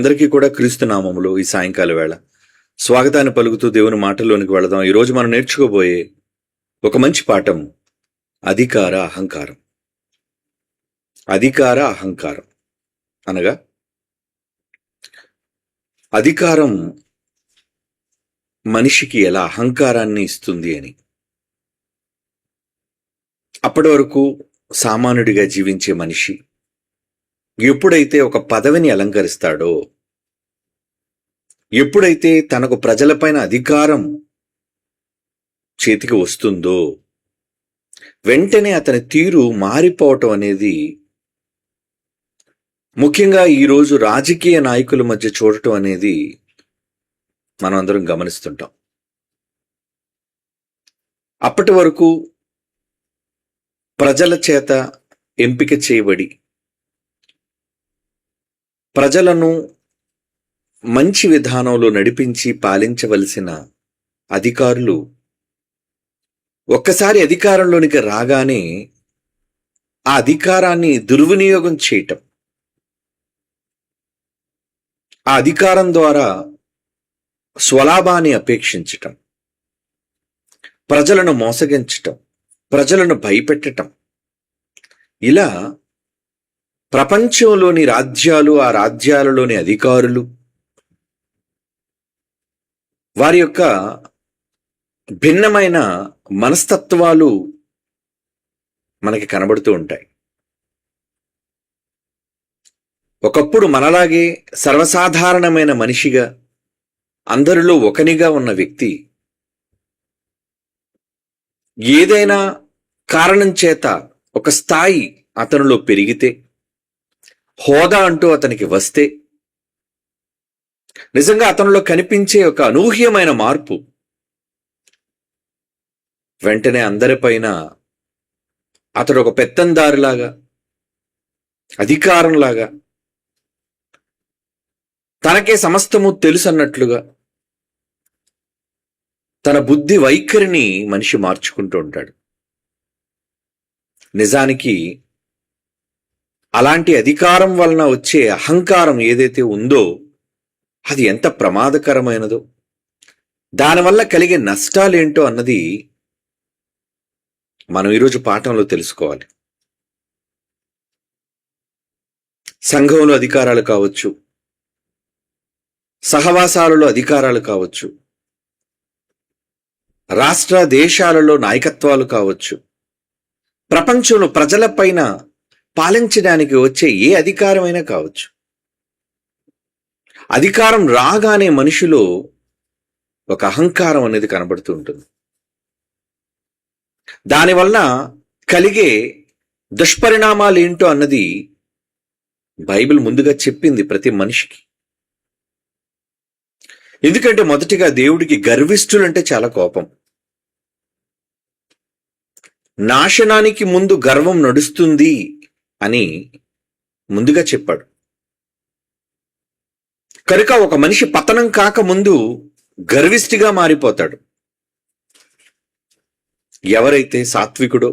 అందరికీ కూడా క్రీస్తు నామములో ఈ సాయంకాల వేళ స్వాగతాన్ని పలుకుతూ దేవుని మాటల్లోనికి వెళదాం. ఈరోజు మనం నేర్చుకోబోయే ఒక మంచి పాఠం అధికార అహంకారం. అధికార అహంకారం అనగా అధికారం మనిషికి ఎలా అహంకారాన్ని ఇస్తుంది అని. అప్పటి వరకు సామాన్యుడిగా జీవించే మనిషి ఎప్పుడైతే ఒక పదవిని అలంకరిస్తాడో, ఎప్పుడైతే తనకు ప్రజలపైన అధికారం చేతికి వస్తుందో, వెంటనే అతని తీరు మారిపోవటం అనేది ముఖ్యంగా ఈరోజు రాజకీయ నాయకుల మధ్య చూడటం అనేది మనం అందరం గమనిస్తుంటాం. అప్పటి వరకు ప్రజల చేత ఎంపిక చేయబడి ప్రజలను మంచి విధానంలో నడిపించి పాలించవలసిన అధికారులు ఒక్కసారి అధికారంలోనికి రాగానే ఆ అధికారాన్ని దుర్వినియోగం చేయటం, ఆ అధికారం ద్వారా స్వలాభాన్ని అపేక్షించటం, ప్రజలను మోసగించటం, ప్రజలను భయపెట్టటం, ఇలా ప్రపంచంలోని రాజ్యాలు, ఆ రాజ్యాలలోని అధికారులు వారి యొక్క భిన్నమైన మనస్తత్వాలు మనకి కనబడుతూ ఉంటాయి. ఒకప్పుడు మనలాగే సర్వసాధారణమైన మనిషిగా, అందరిలో ఒకనిగా ఉన్న వ్యక్తి ఏదైనా కారణం చేత ఒక స్థాయి అతనిలో పెరిగితే, హోదా అంటూ అతనికి వస్తే, నిజంగా అతనిలో కనిపించే ఒక అనూహ్యమైన మార్పు వెంటనే అందరిపైన అతడు ఒక పెత్తందారిలాగా, అధికారంలాగా, తనకే సమస్తము తెలుసు అన్నట్లుగా తన బుద్ధి వైఖరిని మనిషి మార్చుకుంటూ ఉంటాడు. నిజానికి అలాంటి అధికారం వలన వచ్చే అహంకారం ఏదైతే ఉందో అది ఎంత ప్రమాదకరమైనదో, దానివల్ల కలిగే నష్టాలేంటో అన్నది మనం ఈరోజు పాఠంలో తెలుసుకోవాలి. సంఘంలో అధికారాలు కావచ్చు, సహవాసాలలో అధికారాలు కావచ్చు, రాష్ట్ర దేశాలలో నాయకత్వాలు కావచ్చు, ప్రపంచంలో ప్రజలపైన పాలించడానికి వచ్చే ఏ అధికారమైనా కావచ్చు, అధికారం రాగానే మనిషిలో ఒక అహంకారం అనేది కనబడుతూ ఉంటుంది. దానివల్ల కలిగే దుష్పరిణామాలు ఏంటో అన్నది బైబిల్ ముందుగా చెప్పింది ప్రతి మనిషికి. ఎందుకంటే మొదటిగా దేవుడికి గర్విష్ఠులంటే చాలా కోపం. నాశనానికి ముందు గర్వం నడుస్తుంది అని ముందుగా చెప్పాడు. కనుక ఒక మనిషి పతనం కాకముందు గర్విష్ఠిగా మారిపోతాడు. ఎవరైతే సాత్వికుడో,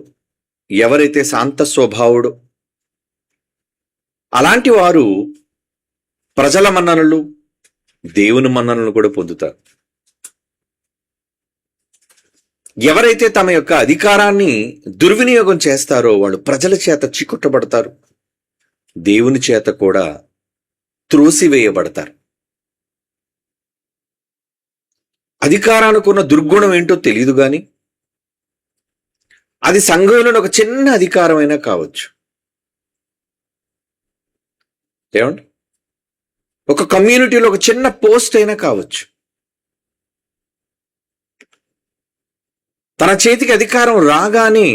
ఎవరైతే శాంత స్వభావుడో, అలాంటి వారు ప్రజల మన్ననలు, దేవుని మన్ననలు కూడా పొందుతారు. ఎవరైతే తమ యొక్క అధికారాన్ని దుర్వినియోగం చేస్తారో వాళ్ళు ప్రజల చేత చిక్కుట్టబడతారు, దేవుని చేత కూడా త్రోసివేయబడతారు. అధికారానికి ఉన్న దుర్గుణం ఏంటో తెలియదు కానీ అది సంఘంలోని ఒక చిన్న అధికారమైనా కావచ్చు. ఏమండి, ఒక కమ్యూనిటీలో ఒక చిన్న పోస్ట్ అయినా కావచ్చు. తన చేతికి అధికారం రాగానే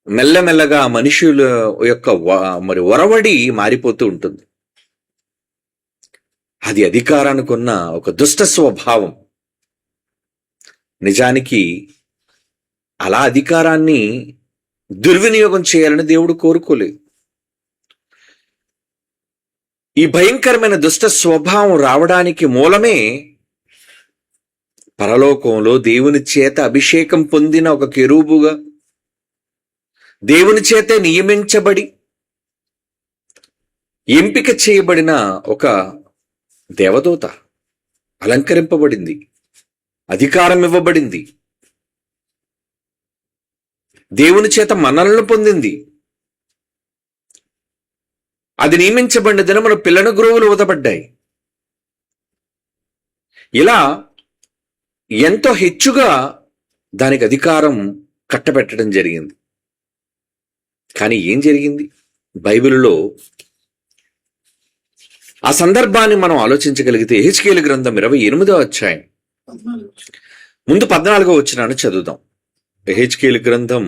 మెల్లమెల్లగా మనుషుల యొక్క ఒరవడి మారిపోతూ ఉంటుంది. అది అధికారానికి ఉన్న ఒక దుష్ట స్వభావం. నిజానికి అలా అధికారాన్ని దుర్వినియోగం చేయాలని దేవుడు కోరుకోలేదు. ఈ భయంకరమైన దుష్ట స్వభావం రావడానికి మూలమే పరలోకంలో దేవుని చేత అభిషేకం పొందిన ఒక కెరూబుగా, దేవుని చేతే నియమించబడి ఎంపిక చేయబడిన ఒక దేవదూత, అలంకరింపబడింది, అధికారం ఇవ్వబడింది, దేవుని చేత మన్ననలు పొందింది. అది నియమించబడిన దినమున పిల్లన గురువులు ఊదబడ్డాయి. ఇలా ఎంతో హెచ్చుగా దానికి అధికారం కట్టబెట్టడం జరిగింది. కానీ ఏం జరిగింది? బైబిలులో ఆ సందర్భాన్ని మనం ఆలోచించగలిగితే యెహెజ్కేలు గ్రంథం 28వ అధ్యాయం ముందు 14వ వచనాన్ని చదువుదాం. యెహెజ్కేలు గ్రంథం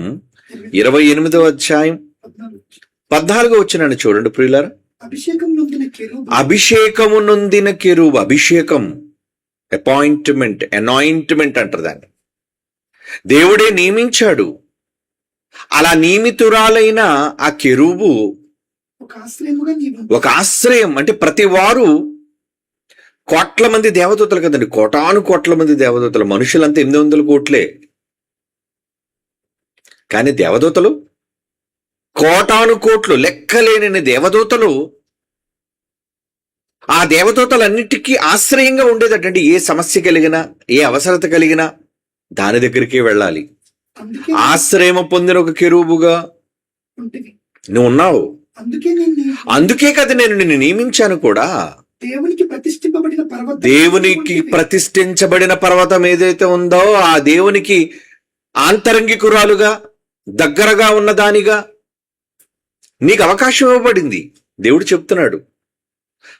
28వ అధ్యాయం 14వ వచనాన్ని చూడండి ప్రియులారా. అభిషేకము నొందిన కెరూబు, అభిషేకం, అపాయింట్మెంట్, అనాయింట్మెంట్ అంటారు దాన్ని. దేవుడే నియమించాడు. అలా నియమితురాలైన ఆ కెరూబు ఒక ఆశ్రయం. అంటే ప్రతి వారు కోట్ల మంది దేవదూతలు కదండి, కోటాను కోట్ల మంది దేవదూతలు. మనుషులంతా 800 కోట్లే, కానీ దేవదూతలు కోటాను కోట్లు, లెక్కలేని దేవదూతలు. ఆ దేవదూతలన్నిటికీ ఆశ్రయంగా ఉండేదటండి. ఏ సమస్య కలిగినా, ఏ అవసరత కలిగినా దాని దగ్గరికి వెళ్ళాలి. ఆశ్రయం పొందిన ఒక కెరూబుగా నువ్వు ఉన్నావు. అందుకే కదా నేను నిన్ను నియమించాను కూడా. దేవునికి ప్రతిష్ఠించబడిన పర్వతం ఏదైతే ఉందో ఆ దేవునికి ఆంతరంగికురాలుగా, దగ్గరగా ఉన్నదానిగా నీకు అవకాశం ఇవ్వబడింది. దేవుడు చెప్తున్నాడు.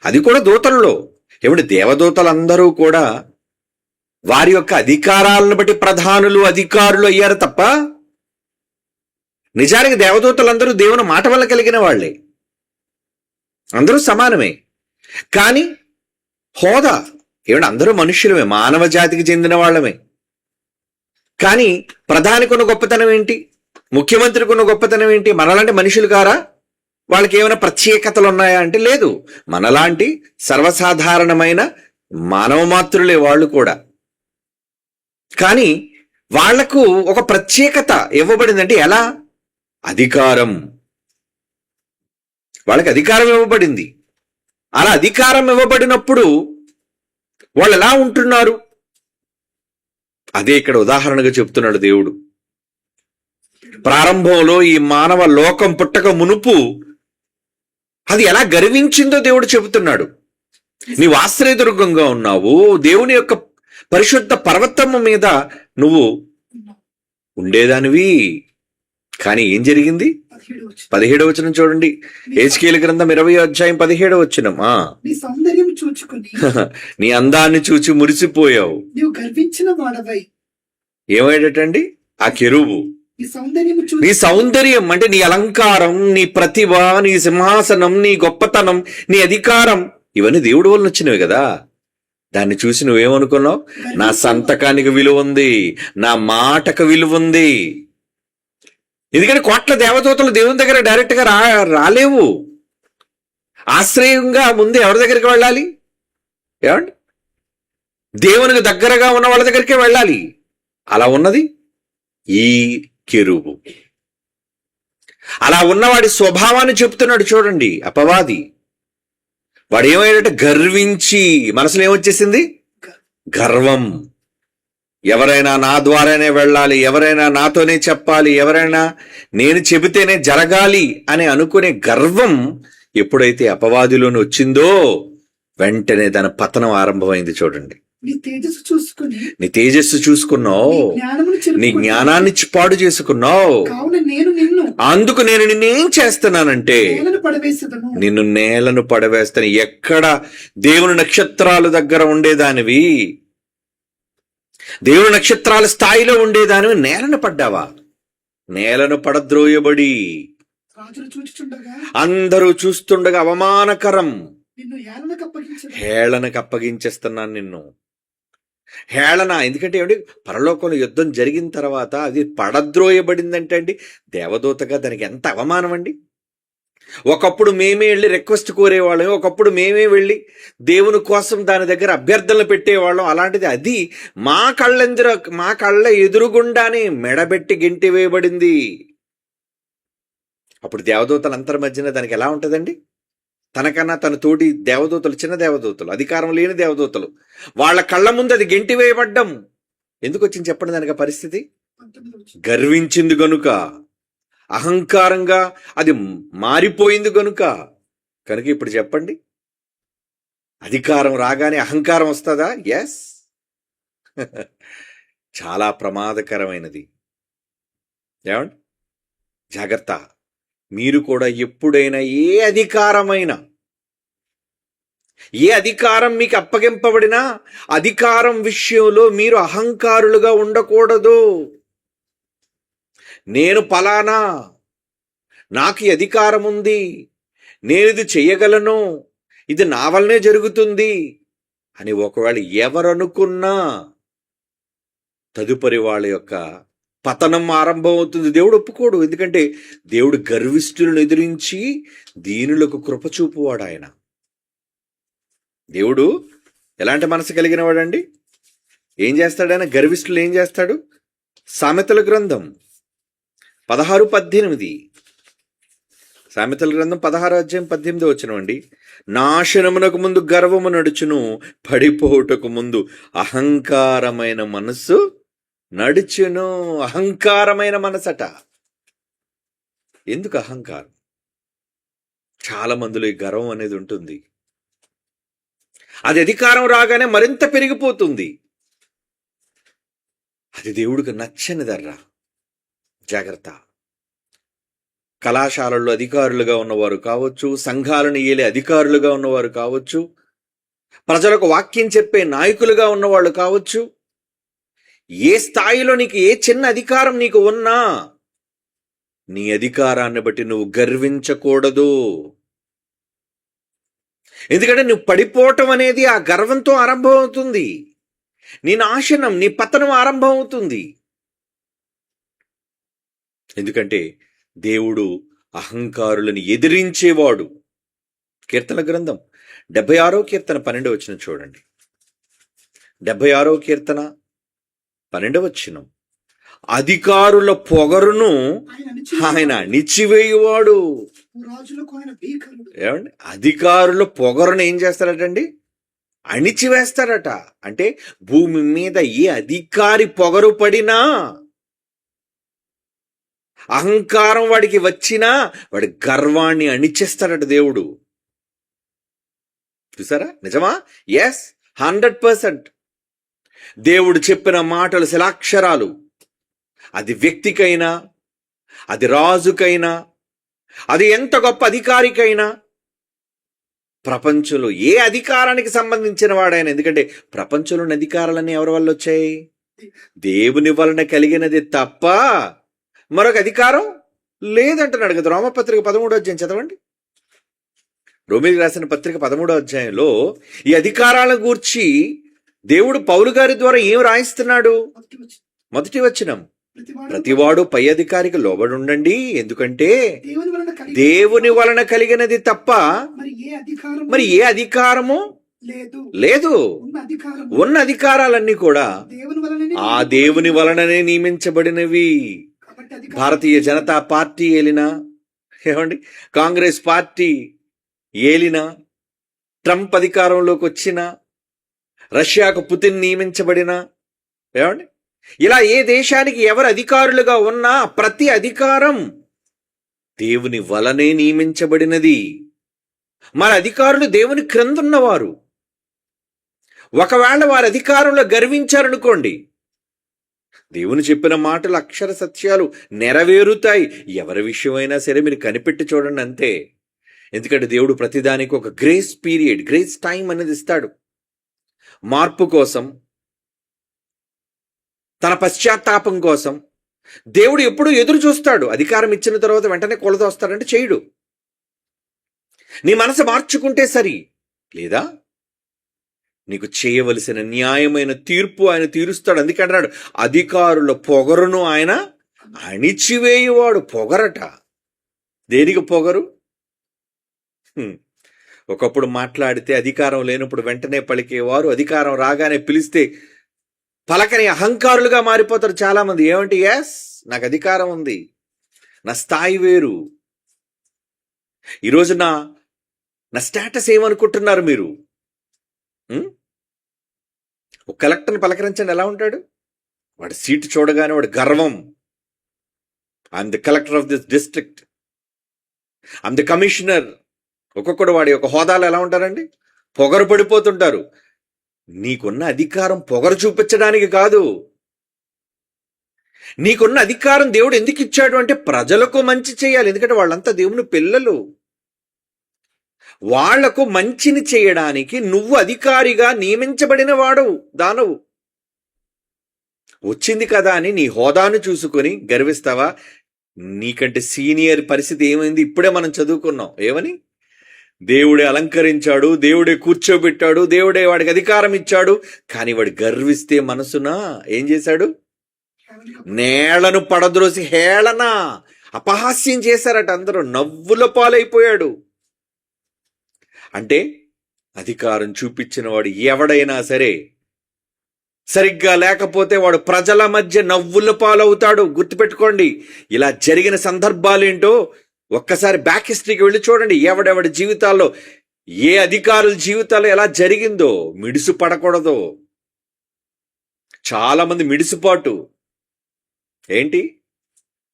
అది కూడా దూతల్లో. ఏమిటి, దేవదూతలందరూ కూడా వారి యొక్క అధికారాలను బట్టి ప్రధానులు, అధికారులు అయ్యారు తప్ప నిజానికి దేవదూతలందరూ దేవుని మాట వల్ల కలిగిన వాళ్లే. అందరూ సమానమే. కానీ హోదా ఏమిటి, అందరూ మనుష్యులమే, మానవ జాతికి చెందిన వాళ్ళమే. కానీ ప్రధానికి ఉన్న గొప్పతనం ఏంటి? ముఖ్యమంత్రికి ఉన్న గొప్పతనం ఏంటి? మనలాంటి మనుషులు కారా? వాళ్ళకి ఏమైనా ప్రత్యేకతలు ఉన్నాయా అంటే లేదు. మనలాంటి సర్వసాధారణమైన మానవ మాత్రులే వాళ్ళు కూడా. కానీ వాళ్లకు ఒక ప్రత్యేకత ఇవ్వబడిందంటే ఎలా? అధికారం. వాళ్ళకి అధికారం ఇవ్వబడింది. అలా అధికారం ఇవ్వబడినప్పుడు వాళ్ళు ఎలా ఉంటున్నారు? అదే ఇక్కడ ఉదాహరణగా చెప్తున్నాడు దేవుడు. ప్రారంభంలో ఈ మానవ లోకం పుట్టక మునుపు అది ఎలా గర్వించిందో దేవుడు చెబుతున్నాడు. నీవు ఆశ్రయదుర్గంగా ఉన్నావు. దేవుని యొక్క పరిశుద్ధ పర్వతము మీద నువ్వు ఉండేదానివి. కానీ ఏం జరిగింది? 17వ వచనం చూడండి. యెహెజ్కేలు గ్రంథం 20వ అధ్యాయం 17వ వచనం. నీ అందాన్ని చూచి మురిసిపోయావు. ఏమయ్యాడటండి ఆ కెరూబు? నీ సౌందర్యం అంటే నీ అలంకారం, నీ ప్రతిభ, నీ సింహాసనం, నీ గొప్పతనం, నీ అధికారం, ఇవన్నీ దేవుడి వలన వచ్చినవి కదా. దాన్ని చూసి నువ్వేమనుకున్నావు? నా సంతకానికి విలువ ఉంది, నా మాటకు విలువ ఉంది. ఎందుకంటే కోట్ల దేవదూతలు దేవుని దగ్గర డైరెక్ట్ గా రాలేవు. ఆశ్రయంగా ముందు ఎవరి దగ్గరికి వెళ్ళాలి? ఏమండి, దేవునికి దగ్గరగా ఉన్న వాళ్ళ దగ్గరికే వెళ్ళాలి. అలా ఉన్నది ఈ కెరూబు. అలా ఉన్నవాడి స్వభావాన్ని చెప్తున్నాడు చూడండి. అపవాది వాడు ఏమైందంటే గర్వించి, మనసులో ఏమొచ్చేసింది? గర్వం. ఎవరైనా నా ద్వారానే వెళ్ళాలి, ఎవరైనా నాతోనే చెప్పాలి, ఎవరైనా నేను చెబితేనే జరగాలి అని అనుకునే గర్వం ఎప్పుడైతే అపవాదిలోని వచ్చిందో వెంటనే దాని పతనం ఆరంభమైంది. చూడండి. నీ తేజస్సు చూసుకున్నావు, నీ జ్ఞానాన్ని పాడు చేసుకున్నావు. అందుకు నేను నిన్నేం చేస్తున్నానంటే నిన్ను నేలను పడవేస్తాను. ఎక్కడ దేవుని నక్షత్రాల దగ్గర ఉండేదానివి, దేవుని నక్షత్రాల స్థాయిలో ఉండేదానివి నేలను పడ్డావా? నేలను పడద్రోయబడి అందరూ చూస్తుండగా అవమానకరం, హేళనకు అప్పగించేస్తున్నాను నిన్ను. హేళన. ఎందుకంటే ఏమిటి, పరలోకంలో యుద్ధం జరిగిన తర్వాత అది పడద్రోయబడిందంటే అండి దేవదూతగా దానికి ఎంత అవమానం అండి. ఒకప్పుడు మేమే వెళ్ళి రిక్వెస్ట్ కోరేవాళ్ళం, ఒకప్పుడు మేమే వెళ్ళి దేవుని కోసం దాని దగ్గర అభ్యర్థనలు పెట్టేవాళ్ళం. అలాంటిది అది మా కళ్ళ ఎదురుగుండానే మెడబెట్టి గెంటి వేయబడింది. అప్పుడు దేవదూతల అంతర్ మధ్యన దానికి ఎలా ఉంటుందండి? తనకన్నా తన తోటి దేవదూతలు, చిన్న దేవదూతలు, అధికారం లేని దేవదూతలు, వాళ్ళ కళ్ళ ముందు అది గెంటి వేయబడ్డం ఎందుకు వచ్చింది చెప్పండి దానికి పరిస్థితి? గర్వించింది గనుక, అహంకారంగా అది మారిపోయింది గనుక. కనుక ఇప్పుడు చెప్పండి, అధికారం రాగానే అహంకారం వస్తుందా? ఎస్. చాలా ప్రమాదకరమైనది. ఏమండి, జాగ్రత్త. మీరు కూడా ఎప్పుడైనా ఏ అధికారం మీకు అప్పగింపబడినా అధికారం విషయంలో మీరు అహంకారులుగా ఉండకూడదు. నేను పలానా, నాకు ఈ అధికారం ఉంది, నేను ఇది చెయ్యగలను, ఇది నా వల్లనే జరుగుతుంది అని ఒకవేళ ఎవరనుకున్నా తదుపరి వాళ్ళ యొక్క పతనం ఆరంభం అవుతుంది. దేవుడు ఒప్పుకోడు. ఎందుకంటే దేవుడు గర్విష్ఠులను ఎదిరించి దీనులకు కృప చూపువాడు. ఆయన దేవుడు ఎలాంటి మనసు కలిగిన వాడండి? ఏం చేస్తాడు ఆయన? గర్విష్ఠులు ఏం చేస్తాడు? సామెతల గ్రంథం 16:18. సామెతల గ్రంథం 16:18 నాశనమునకు ముందు గర్వము నడుచును, పడిపోవుటకు ముందు అహంకారమైన మనస్సు నడుచును. అహంకారమైన మనసట. ఎందుకు అహంకారం? చాలా మందిలో ఈ గర్వం అనేది ఉంటుంది. అది అధికారం రాగానే మరింత పెరిగిపోతుంది. అది దేవుడికి నచ్చనిదర్రా. జాగ్రత్త. కళాశాలల్లో అధికారులుగా ఉన్నవారు కావచ్చు, సంఘాలను ఏలే అధికారులుగా ఉన్నవారు కావచ్చు, ప్రజలకు వాక్యం చెప్పే నాయకులుగా ఉన్నవాళ్ళు కావచ్చు, ఏ స్థాయిలో నీకు ఏ చిన్న అధికారం నీకు ఉన్నా నీ అధికారాన్ని బట్టి నువ్వు గర్వించకూడదు. ఎందుకంటే నువ్వు పడిపోవటం అనేది ఆ గర్వంతో ఆరంభం అవుతుంది. నీ నాశనం, నీ పతనం ఆరంభం అవుతుంది. ఎందుకంటే దేవుడు అహంకారులను ఎదిరించేవాడు. కీర్తన గ్రంథం 76వ కీర్తన 12వ చూడండి. 76వ కీర్తన 12వ అధికారుల పొగరును ఆయన అణిచివేయువాడు. ఏమండి, అధికారుల పొగరును ఏం చేస్తారటండి? అణిచివేస్తారట. అంటే భూమి మీద ఏ అధికారి పొగరు పడినా, అహంకారం వాడికి వచ్చినా వాడి గర్వాన్ని అణిచేస్తాడట దేవుడు. చూసారా? నిజమా? ఎస్, 100%. దేవుడు చెప్పిన మాటలు శిలాక్షరాలు. అది వ్యక్తికైనా, అది రాజుకైనా, అది ఎంత గొప్ప అధికారికైనా, ప్రపంచంలో ఏ అధికారానికి సంబంధించిన వాడైనా. ఎందుకంటే ప్రపంచంలోని అధికారాలన్నీ ఎవరి వల్ల వచ్చాయి? దేవుని వలన కలిగినది తప్ప మరొక అధికారం లేదంటున్నాడు కదా. రోమపత్రిక 13వ అధ్యాయం చదవండి. రోమిలికి రాసిన పత్రిక 13వ అధ్యాయంలో ఈ అధికారాల గూర్చి దేవుడు పౌలు గారి ద్వారా ఏం రాయిస్తున్నాడు? మొదటి వచనం, ప్రతివాడు పై అధికారికి లోబడి ఉండండి, ఎందుకంటే దేవుని వలన కలిగినది తప్ప మరి ఏ అధికారము లేదు. ఉన్న అధికారాలన్నీ కూడా ఆ దేవుని వలననే నియమించబడినవి. భారతీయ జనతా పార్టీ ఏలినా, ఏమండి, కాంగ్రెస్ పార్టీ ఏలినా, ట్రంప్ అధికారంలోకి వచ్చినా, రష్యాకు పుతిన్ నియమించబడినా, ఏమండి, ఇలా ఏ దేశానికి ఎవరు అధికారులుగా ఉన్నా ప్రతి అధికారం దేవుని వలనే నియమించబడినది. మన అధికారులు దేవుని క్రిందున్నవారు. ఒకవేళ వారి అధికారంలో గర్వించారనుకోండి, దేవుని చెప్పిన మాటలు అక్షర సత్యాలు నెరవేరుతాయి. ఎవరి విషయమైనా సరే మీరు కనిపెట్టి చూడండి, అంతే. ఎందుకంటే దేవుడు ప్రతిదానికి ఒక గ్రేస్ పీరియడ్, గ్రేస్ టైం అనేది ఇస్తాడు. మార్పు కోసం, తన పశ్చాత్తాపం కోసం దేవుడు ఎప్పుడూ ఎదురు చూస్తాడు. అధికారం ఇచ్చిన తర్వాత వెంటనే కొలత వస్తాడంటే చేయడు. నీ మనసు మార్చుకుంటే సరి, లేదా నీకు చేయవలసిన న్యాయమైన తీర్పు ఆయన తీరుస్తాడు. అందుకంటున్నాడు, అధికారుల పొగరును ఆయన అణిచివేయువాడు. పొగరట. దేనికి పొగరు? ఒకప్పుడు మాట్లాడితే అధికారం లేనప్పుడు వెంటనే పలికేవారు, అధికారం రాగానే పిలిస్తే పలకని అహంకారులుగా మారిపోతారు చాలా మంది. ఏమంటే, ఎస్, నాకు అధికారం ఉంది, నా స్థాయి వేరు. ఈరోజు నా స్టేటస్ ఏమనుకుంటున్నారు మీరు? ఉం? ఒక కలెక్టర్ని పలకరించండి, ఎలా ఉంటాడు? వాడి సీటు చూడగానే వాడి గర్వం. I'm the collector of this district, I'm the commissioner. ఒక్కొక్కడు వాడి యొక్క హోదాలు ఎలా ఉంటారండి? పొగరు పడిపోతుంటారు. నీకున్న అధికారం పొగరు చూపించడానికి కాదు. నీకున్న అధికారం దేవుడు ఎందుకు ఇచ్చాడు అంటే ప్రజలకు మంచి చేయాలి. ఎందుకంటే వాళ్ళంతా దేవుని పిల్లలు. వాళ్లకు మంచిని చేయడానికి నువ్వు అధికారిగా నియమించబడిన వాడు, దానవు. వచ్చింది కదా అని నీ హోదాను చూసుకొని గర్విస్తావా? నీకంటే సీనియర్ పరిస్థితి ఏమైంది? ఇప్పుడే మనం చదువుకున్నాం. ఏమని? దేవుడే అలంకరించాడు, దేవుడే కూర్చోబెట్టాడు, దేవుడే వాడికి అధికారం ఇచ్చాడు. కానీ వాడు గర్విస్తే మనసున ఏం చేశాడు? నేలను పడద్రోసి హేళన, అపహాస్యం చేశారట. అందరూ నవ్వుల పాలైపోయాడు. అంటే అధికారం చూపించిన వాడు ఎవడైనా సరే సరిగ్గా లేకపోతే వాడు ప్రజల మధ్య నవ్వుల పాలవుతాడు. గుర్తుపెట్టుకోండి. ఇలా జరిగిన సందర్భాలేంటో ఒక్కసారి బ్యాక్ హిస్టరీకి వెళ్ళి చూడండి. ఎవడెవడి జీవితాల్లో, ఏ అధికారుల జీవితాల్లో ఎలా జరిగిందో. మిడిసు పడకూడదు. చాలా మంది మిడిసిపాటు ఏంటి?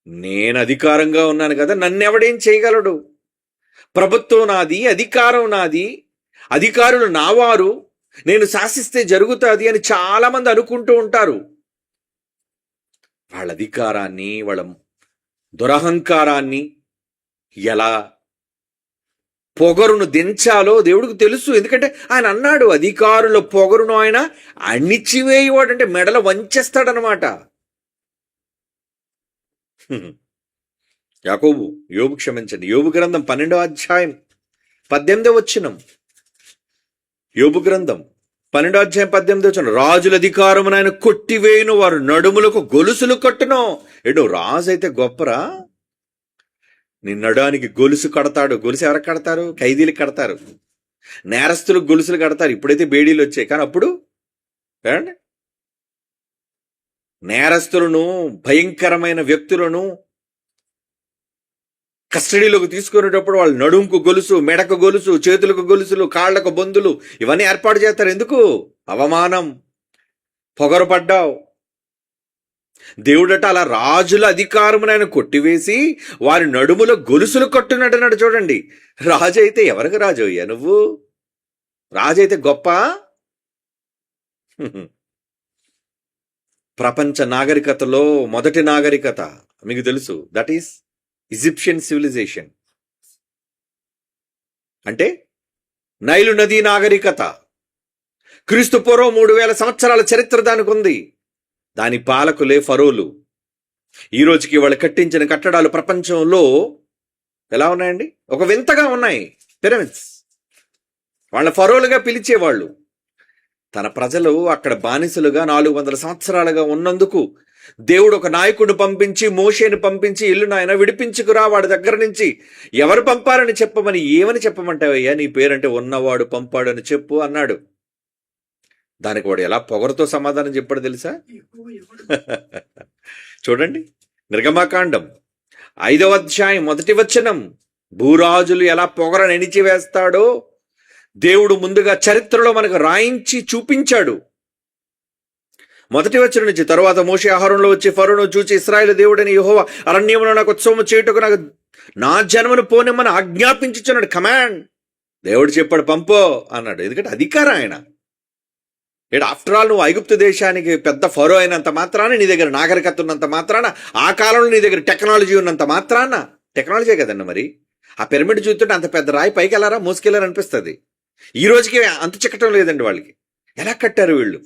నేను అధికారంగా ఉన్నాను కదా, నన్నెవడేం చేయగలడు? ప్రభుత్వం నాది, అధికారం నాది, అధికారులు నావారు, నేను శాసిస్తే జరుగుతుంది అని చాలా మంది అనుకుంటూ ఉంటారు. వాళ్ళ అధికారాన్ని, వాళ్ళ దురహంకారాన్ని ఎలా పొగరును దించాలో దేవుడికి తెలుసు. ఎందుకంటే ఆయన అన్నాడు, అధికారుల పొగరును ఆయన అణిచివేయవాడు. అంటే మెడల వంచేస్తాడనమాట. యాకోబు, యోబు క్షమించండి, యోబు గ్రంథం 12వ అధ్యాయం 18వ వచనం. యోబు గ్రంథం 12వ అధ్యాయం 18వ వచనం. రాజుల అధికారమును ఆయన కొట్టివేయును, వారు నడుములకు గొలుసులు కట్టును. ఏడు రాజు అయితే గొప్పరా? నీ నడానికి గొలుసు కడతాడు. గొలుసు ఎవరికి కడతారు? ఖైదీలకు కడతారు, నేరస్తులకు గొలుసులు కడతారు. ఇప్పుడైతే బేడీలు వచ్చాయి, కానీ అప్పుడు ఏమండి, నేరస్తులను, భయంకరమైన వ్యక్తులను కస్టడీలోకి తీసుకునేటప్పుడు వాళ్ళు నడుంకు గొలుసు, మెడకు గొలుసు, చేతులకు గొలుసులు, కాళ్లకు బొందులు ఇవన్నీ ఏర్పాటు చేస్తారు. ఎందుకు? అవమానం, పొగరుపడ్డావు. దేవుడట అలా రాజుల అధికారమును ఆయన కొట్టివేసి వారి నడుములో గొలుసులు కట్టునట్టున్నాడు. చూడండి, రాజు అయితే ఎవరికి రాజు అయ్యా నువ్వు? రాజు అయితే గొప్ప? ప్రపంచ నాగరికతలో మొదటి నాగరికత మీకు తెలుసు, దట్ ఈస్ ఈజిప్షియన్ సివిలైజేషన్. అంటే నైలు నదీ నాగరికత. క్రీస్తు పూర్వం 3000 సంవత్సరాల చరిత్ర దానికి ఉంది. దాని పాలకులే ఫరోలు. ఈ రోజుకి వాళ్ళు కట్టించిన కట్టడాలు ప్రపంచంలో ఎలా ఉన్నాయండి? ఒక వింతగా ఉన్నాయి. పిరమిడ్స్. వాళ్ళ ఫరోలుగా పిలిచేవాళ్ళు. తన ప్రజలు అక్కడ బానిసలుగా 400 సంవత్సరాలుగా ఉన్నందుకు దేవుడు ఒక నాయకుడిని పంపించి, మోషేని పంపించి, ఇల్లు నాయన విడిపించుకురా వాడి దగ్గర నుంచి. ఎవరు పంపారని చెప్పమని. ఏమని చెప్పమంటావయ్యా? నీ పేరంటే ఉన్నవాడు పంపాడు అని చెప్పు అన్నాడు. దానికి వాడు ఎలా పొగరుతో సమాధానం చెప్పాడు తెలుసా? చూడండి, నిర్గమాకాండం 5వ అధ్యాయం 1వ వచనం. భూరాజులు ఎలా పొగరను ఎణిచివేస్తాడో దేవుడు ముందుగా చరిత్రలో మనకు రాయించి చూపించాడు. 1వ వచనం నుంచి. తరువాత మోషే ఆహారంలో వచ్చి ఫరోను చూచి, ఇశ్రాయేలు దేవుడని యెహోవా అరణ్యంలో నాకు ఉత్సవం చేయుటకు నాకు నా జన్మను పోనిమ్మని ఆజ్ఞాపించుచున్నాడు. కమాండ్. దేవుడు చెప్పాడు, పంపో అన్నాడు. ఎందుకంటే అధికారం ఆయన. ఆఫ్టర్ ఆల్ నువ్వు ఐగుప్తు దేశానికి పెద్ద ఫరో అయినంత మాత్రాన, నీ దగ్గర నాగరికత ఉన్నంత మాత్రాన, ఆ కాలంలో నీ దగ్గర టెక్నాలజీ ఉన్నంత మాత్రాన, టెక్నాలజీ కదండి మరి. ఆ పిరమిడ్ చూస్తుంటే అంత పెద్ద రాయి పైకి వెళ్ళారా, మోసుకెళ్ళారు అనిపిస్తుంది. ఈ రోజుకి అంత చిక్కటం లేదండి వాళ్ళకి. ఎలా కట్టారు వీళ్ళు?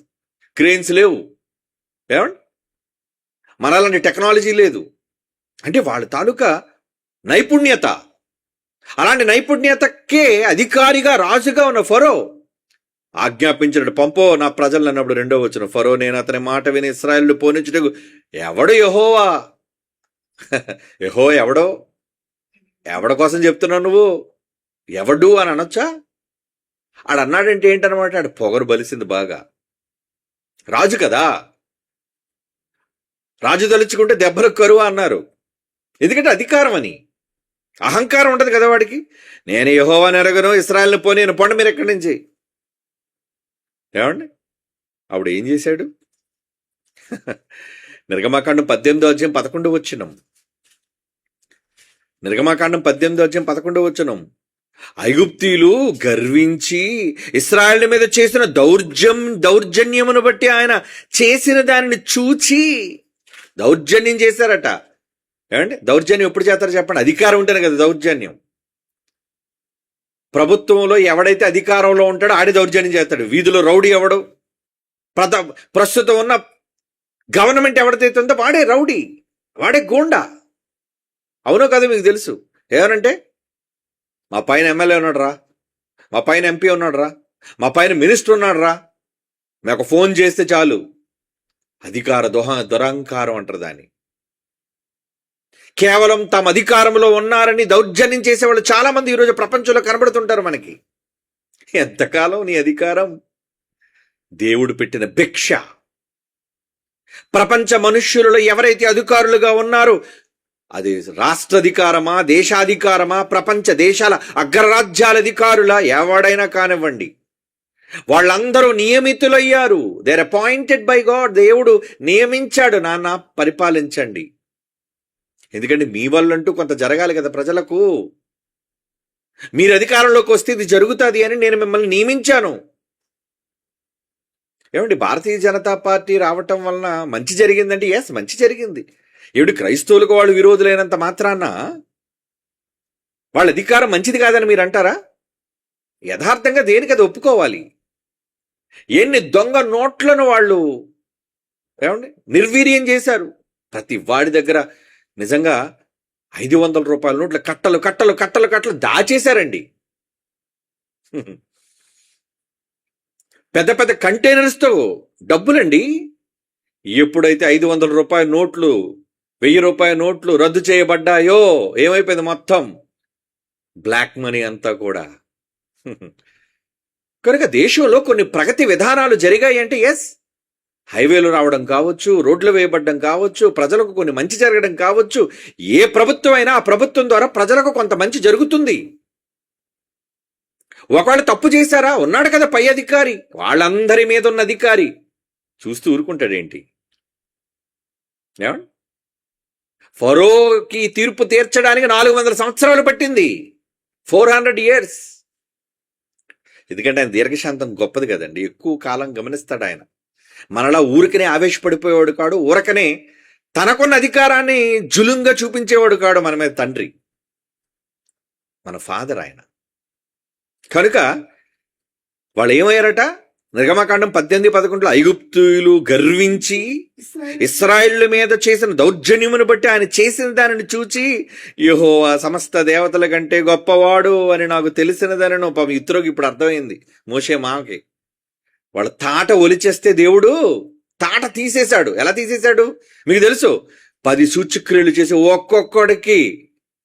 క్రేన్స్ లేవు, ఏమండి, మనలాంటి టెక్నాలజీ లేదు. అంటే వాళ్ళ తాలూకా నైపుణ్యత. అలాంటి నైపుణ్యతకే అధికారిగా, రాజుగా ఉన్న ఫరో ఆజ్ఞాపించినట్టు పంపో నా ప్రజలు అన్నప్పుడు 2వ వచనం. ఫరో నేను అతని మాట విని ఇశ్రాయేలు పోనిచ్చుటకు ఎవడు? యెహోవా. ఎవడో? ఎవడ కోసం చెప్తున్నావు నువ్వు? ఎవడు అని అనొచ్చా? ఆడన్నాడంటే ఏంటనమాట, ఆడు పొగరు బలిసింది బాగా. రాజు కదా, రాజు తలుచుకుంటే దెబ్బలకు కరువా అన్నారు. ఎందుకంటే అధికారం అని. అహంకారం ఉండదు కదా వాడికి. నేను యెహోవాను ఎరగను, ఇశ్రాయేలును పోనీను, పొండి మీరు ఎక్కడి నుంచి. ఏమండి అప్పుడు ఏం చేశాడు? నిర్గమాకాండం 18:11 నిర్గమాకాండం 18:11 ఐగుప్తీయులు గర్వించి ఇశ్రాయేలు మీద చేసిన దౌర్జన్యమును బట్టి ఆయన చేసిన దానిని చూచి దౌర్జన్యం చేశారట. ఏమండి దౌర్జన్యం ఎప్పుడు చేస్తారో చెప్పండి. అధికారం ఉంటేనే కదా దౌర్జన్యం. ప్రభుత్వంలో ఎవడైతే అధికారంలో ఉంటాడో ఆడి దౌర్జన్యం చేస్తాడు. వీధిలో రౌడీ ఎవడు, ప్రస్తుతం ఉన్న గవర్నమెంట్ ఎవరిదైతే ఉందో వాడే రౌడీ, వాడే గూండా. అవునో కదా మీకు తెలుసు. ఏమనంటే మా పైన ఎమ్మెల్యే ఉన్నాడు రా, మా పైన ఎంపీ ఉన్నాడు రా, మా పైన మినిస్టర్ ఉన్నాడు రా, మాకు ఫోన్ చేస్తే చాలు. అధికార దురహంకారం అంటారు దాన్ని. కేవలం తమ అధికారంలో ఉన్నారని దౌర్జన్యం చేసేవాళ్ళు చాలా మంది ఈరోజు ప్రపంచంలో కనబడుతుంటారు మనకి. ఎంతకాలం నీ అధికారం? దేవుడు పెట్టిన భిక్ష. ప్రపంచ మనుష్యులలో ఎవరైతే అధికారులుగా ఉన్నారో అది రాష్ట్రాధికారమా, దేశాధికారమా, ప్రపంచ దేశాల అగ్రరాజ్యాల అధికారులా, ఎవడైనా కానివ్వండి, వాళ్ళందరూ నియమితులయ్యారు. They're appointed by God. దేవుడు నియమించాడు, నాన్న పరిపాలించండి. ఎందుకంటే మీ వాళ్ళంటూ కొంత జరగాలి కదా ప్రజలకు. మీరు అధికారంలోకి వస్తే ఇది జరుగుతుంది అని నేను మిమ్మల్ని నియమించాను. ఏమండి భారతీయ జనతా పార్టీ రావటం వలన మంచి జరిగిందంటే ఎస్, మంచి జరిగింది. ఏమిటి క్రైస్తవులకు వాళ్ళు విరోధులైనంత మాత్రాన వాళ్ళ అధికారం మంచిది కాదని మీరు అంటారా? యథార్థంగా దేనికి అది ఒప్పుకోవాలి. ఎన్ని దొంగ నోట్లను వాళ్ళు ఏమండి నిర్వీర్యం చేశారు. ప్రతి వాడి దగ్గర నిజంగా 500 రూపాయల నోట్ల కట్టలు కట్టలు కట్టలు కట్టలు దాచేశారండి. పెద్ద పెద్ద కంటైనర్స్తో డబ్బులండి. ఎప్పుడైతే 500 రూపాయల నోట్లు, 1000 రూపాయల నోట్లు రద్దు చేయబడ్డాయో ఏమైపోయింది? మొత్తం బ్లాక్ మనీ అంతా కూడా. కనుక దేశంలో కొన్ని ప్రగతి విధానాలు జరిగాయి అంటే ఎస్, హైవేలు రావడం కావచ్చు, రోడ్లు వేయబడ్డం కావచ్చు, ప్రజలకు కొన్ని మంచి జరగడం కావచ్చు. ఏ ప్రభుత్వం అయినా ఆ ప్రభుత్వం ద్వారా ప్రజలకు కొంత మంచి జరుగుతుంది. ఒకవేళ తప్పు చేశారా, ఉన్నాడు కదా పై అధికారి, వాళ్ళందరి మీద ఉన్న అధికారి చూస్తూ ఊరుకుంటాడేంటి? ఏమండి ఫరోకి తీర్పు తీర్చడానికి 400 సంవత్సరాలు పట్టింది, 400 years. ఎందుకంటే ఆయన దీర్ఘశాంతం గొప్పది కదండి, ఎక్కువ కాలం గమనిస్తాడు ఆయన. మనలా ఊరికనే ఆవేశపడిపోయేవాడు కాడు, ఊరకనే తనకున్న అధికారాన్ని జులుంగా చూపించేవాడు కాడు మన మీద తండ్రి, మన ఫాదర్ ఆయన. కనుక వాళ్ళు ఏమయ్యారట? నిర్గమకాండం 18:11 ఐగుప్తీయులు గర్వించి ఇశ్రాయేలు మీద చేసిన దౌర్జన్యమును బట్టి ఆయన చేసిన దానిని చూచి యెహోవా సమస్త దేవతల కంటే గొప్పవాడు అని నాకు తెలిసినదని ఇతరులకు ఇప్పుడు అర్థమైంది. మోషే మామకి వాళ్ళ తాట ఒలిచేస్తే దేవుడు తాట తీసేశాడు. ఎలా తీసేశాడు మీకు తెలుసు? 10 సూచక్రియలు చేసి ఒక్కొక్కడికి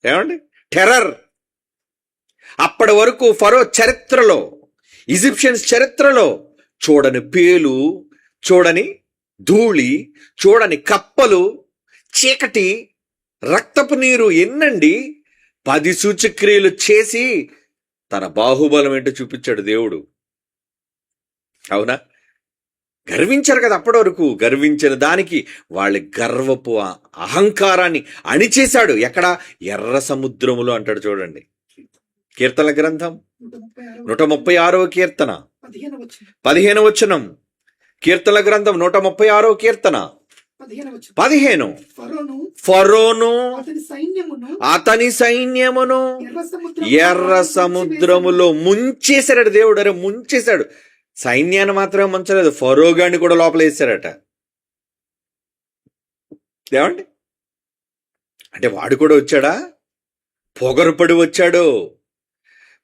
ఏమండి టెర్రర్. అప్పటి వరకు ఫరో చరిత్రలో, ఈజిప్షియన్స్ చరిత్రలో చూడని పేలు, చూడని ధూళి, చూడని కప్పలు, చీకటి, రక్తపు నీరు ఎన్నండి. 10 సూచక్రియలు చేసి తన బాహుబలం ఏంటో చూపించాడు దేవుడు. అవునా? గర్వించారు కదా అప్పటి వరకు. గర్వించిన దానికి వాళ్ళ గర్వపు అహంకారాన్ని అణిచేశాడు. ఎక్కడ? ఎర్ర సముద్రములో అంటాడు చూడండి. కీర్తన గ్రంథం 136వ కీర్తన 15వ వచనం. కీర్తన గ్రంథం 136వ కీర్తన 15. ఫరోను అతని సైన్యమును ఎర్ర సముద్రములో ముంచేశాడు దేవుడు. అరే ముంచేశాడు. సైన్యాన్ని మాత్రమే ముంచలేదు, ఫరోగాన్ని కూడా లోపల వేశారట. ఏమండి అంటే వాడు కూడా వచ్చాడా? పొగరుపడి వచ్చాడు.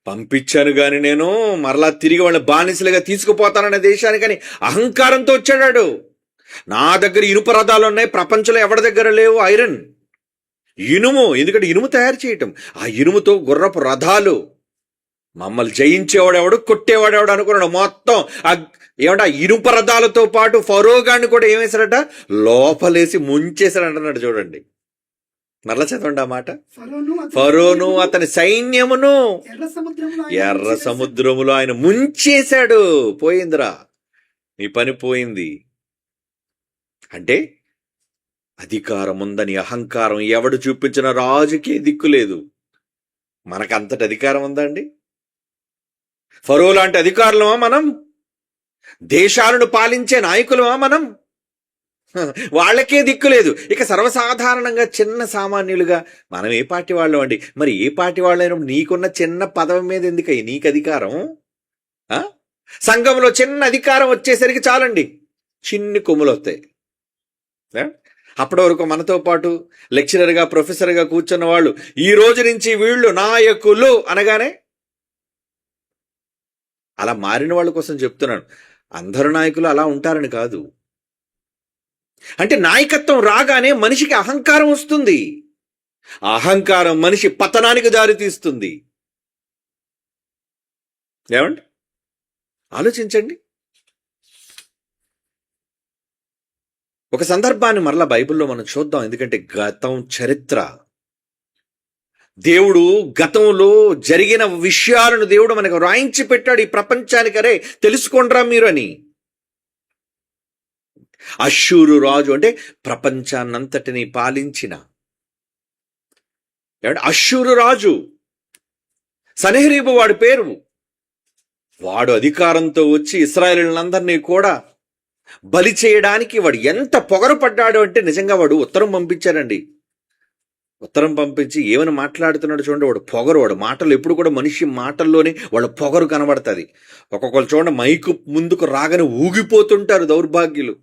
పంపించాను గాని నేను మరలా తిరిగి వాళ్ళ బానిసలుగా తీసుకుపోతానన్న దేశానికని అహంకారంతో వచ్చాడు. నా దగ్గర ఇనుప రథాలు ఉన్నాయి, ప్రపంచంలో ఎవరి దగ్గర లేవు. ఐరన్, ఇనుము, ఎందుకంటే ఇనుము తయారు చేయటం, ఆ ఇనుముతో గుర్రపు రథాలు. మమ్మల్ని జయించేవాడెవడు, కొట్టేవాడెవడు అనుకున్నాడు. మొత్తం ఏమంటే ఆ ఇనుప రథాలతో పాటు ఫరోగాన్ని కూడా ఏమేశాడట? లోపలేసి ముంచేశాడు అంటున్నాడు చూడండి. మరలా చదవండి ఆ మాట. ఫరోను ఫరోను అతని సైన్యమును ఎర్ర సముద్రంలో ఆయన ఎర్ర ముంచివేశాడు. సముద్రములో ఆయన ముంచేశాడు. పోయిందిరా, నీ పని పోయింది. అంటే అధికారం ఉందని అహంకారం ఎవడు చూపించిన రాజుకే దిక్కులేదు. మనకంతటి అధికారం ఉందా అండి? ఫరో లాంటి అధికారులమా మనం? దేశాలను పాలించే నాయకులమా మనం? వాళ్ళకే దిక్కులేదు. ఇక సర్వసాధారణంగా చిన్న సామాన్యులుగా మనం ఏ పార్టీ వాళ్ళం అండి? మరి ఏ పార్టీ వాళ్ళైనా నీకున్న చిన్న పదవి మీద ఎందుకయ్యి నీకు అధికారం? సంఘంలో చిన్న అధికారం వచ్చేసరికి చాలండి, చిన్ని కొమ్ములు వస్తాయి. అప్పటి వరకు మనతో పాటు లెక్చరర్గా ప్రొఫెసర్గా కూర్చున్న వాళ్ళు ఈ రోజు నుంచి వీళ్ళు నాయకులు అనగానే అలా మారిన వాళ్ళ కోసం చెప్తున్నాను. అందరు నాయకులు అలా ఉంటారని కాదు. అంటే నాయకత్వం రాగానే మనిషికి అహంకారం వస్తుంది. అహంకారం మనిషి పతనానికి దారితీస్తుంది. ఏమండి, ఆలోచించండి. ఒక సందర్భాన్ని మరలా బైబిల్లో మనం చూద్దాం. ఎందుకంటే గతం చరిత్ర, దేవుడు గతంలో జరిగిన విషయాలను దేవుడు మనకు రాయించి పెట్టాడు ఈ ప్రపంచానికి. అరే తెలుసుకోండిరా మీరు అని. అష్షూరు రాజు అంటే ప్రపంచాన్నంతటిని పాలించిన అష్షూరు రాజు, సన్హెరీబు వాడి పేరు. వాడు అధికారంతో వచ్చి ఇశ్రాయేలులందరినీ కూడా బలి చేయడానికి వాడు ఎంత పొగరపడ్డాడు అంటే నిజంగా వాడు ఉత్తరం పంపించాడండి. ఉత్తరం పంపించి ఏమని మాట్లాడుతున్నాడు చూడండి. వాడు పొగరు, వాడు మాటలు ఎప్పుడు కూడా మనిషి మాటల్లోనే వాళ్ళ పొగరు కనబడుతుంది. ఒక్కొక్కరు చూడండి మైకు ముందుకు రాగానే ఊగిపోతుంటారు దౌర్భాగ్యులు.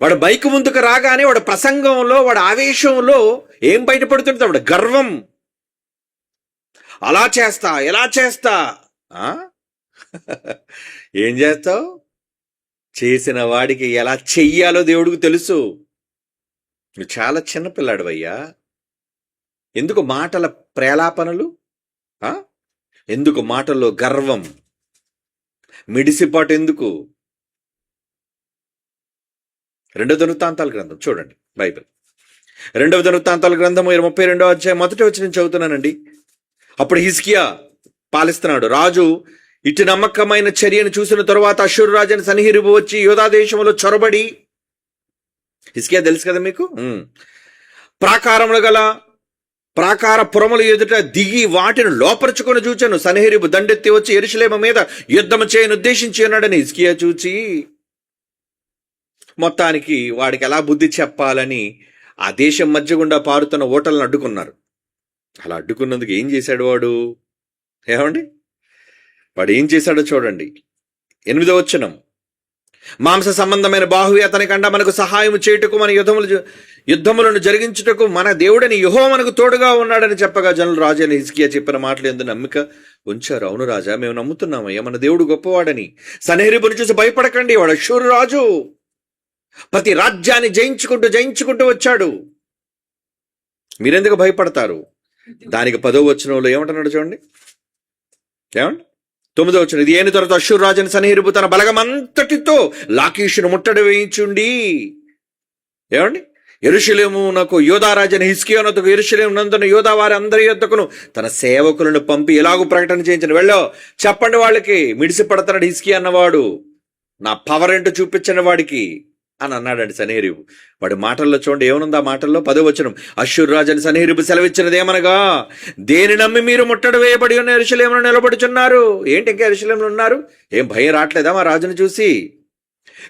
వాడు మైకు ముందుకు రాగానే వాడు ప్రసంగంలో వాడు ఆవేశంలో ఏం బయటపడుతుంటుంది? వాడు గర్వం. అలా చేస్తా, ఎలా చేస్తా. ఏం చేస్తావు? చేసిన వాడికి ఎలా చెయ్యాలో దేవుడికి తెలుసు. నువ్వు చాలా చిన్నపిల్లాడు అయ్యా. ఎందుకు మాటల ప్రేలాపనలు? ఎందుకు మాటల్లో గర్వం, మిడిసిపాటు ఎందుకు? 2వ దినవృత్తాంతాల గ్రంథం చూడండి, బైబిల్ 2వ దినవృత్తాంతాల గ్రంథము 32వ అధ్యాయం 1వ వచనం చదువుతున్నానండి. అప్పుడు హిజ్కియా పాలిస్తున్నాడు. రాజు ఇటు నమ్మకమైన చర్యను చూసిన తరువాత అష్షూరు రాజైన సన్హెరీబు వచ్చి యూదా దేశంలో చొరబడి, హిజ్కియా తెలుసు కదా మీకు, ప్రాకారములు గల ప్రాకార పురముల ఎదుట దిగి వాటిని లోపరుచుకొని చూచాను. సన్హెరీబు దండెత్తి వచ్చి యెరూషలేము మీద యుద్ధము చేయను ఉద్దేశించి ఉన్నాడని హిజ్కియా చూచి మొత్తానికి వాడికి ఎలా బుద్ధి చెప్పాలని ఆ దేశం మధ్య గుండా పారుతున్న ఓటలను అడ్డుకున్నారు. అలా అడ్డుకున్నందుకు ఏం చేశాడు వాడు? ఏమండి, వాడు ఏం చేశాడో చూడండి. 8వ వచనం, మాంస సంబంధమైన బాహువి అతనికంట మనకు సహాయం చేయుటకు మన యుద్ధములను జరిగించుటకు మన దేవుడని యెహోవా మనకు తోడుగా ఉన్నాడని చెప్పగా జనులు రాజు అని హిజ్కియా చెప్పిన మాటలు ఎందు నమ్మిక ఉంచారు. అవును రాజా, మేము నమ్ముతున్నామయ్యా, మన దేవుడు గొప్పవాడని. సన్హెరీబును చూసి భయపడకండి, వాడు అష్షూరు రాజు. ప్రతి రాజ్యాన్ని జయించుకుంటూ వచ్చాడు. మీరెందుకు భయపడతారు? దానికి 10వ వచనంలో ఏమంటున్నాడు చూడండి. ఏమండి, 9వ వచనం, ఇది అయిన తర్వాత అష్షూరు రాజైన సన్హెరీబు తన బలగమంతటితో లాకీషును ముట్టడి వేయించుండి. ఏమండి, యెరూషలేమునకు యూదా రాజైన హిజ్కియానొద్దకు యెరూషలేము నందున యూదా వారి అందరి యొద్దకును తన సేవకులను పంపి ఎలాగూ ప్రకటన చేయించను. వెళ్ళో చెప్పండి వాళ్ళకి, మిడిసి పడతాడు హిజ్కియా అన్నవాడు, నా పవర్ ఏంటో చూపించండి వాడికి అని అన్నాడండి సన్హెరీబు. వాడి మాటల్లో చూడండి ఏమనుంది ఆ మాటల్లో. 10వ వచనం, అష్షూరు రాజైన సన్హెరీబు సెలవిచ్చినది ఏమనగా, దేని నమ్మి మీరు ముట్టడి వేయబడి ఉన్న యెరూషలేములో నిలబడుచున్నారు? ఏంటి ఇంకా యెరూషలేములో ఉన్నారు? ఏం భయం రావట్లేదా మా రాజును చూసి?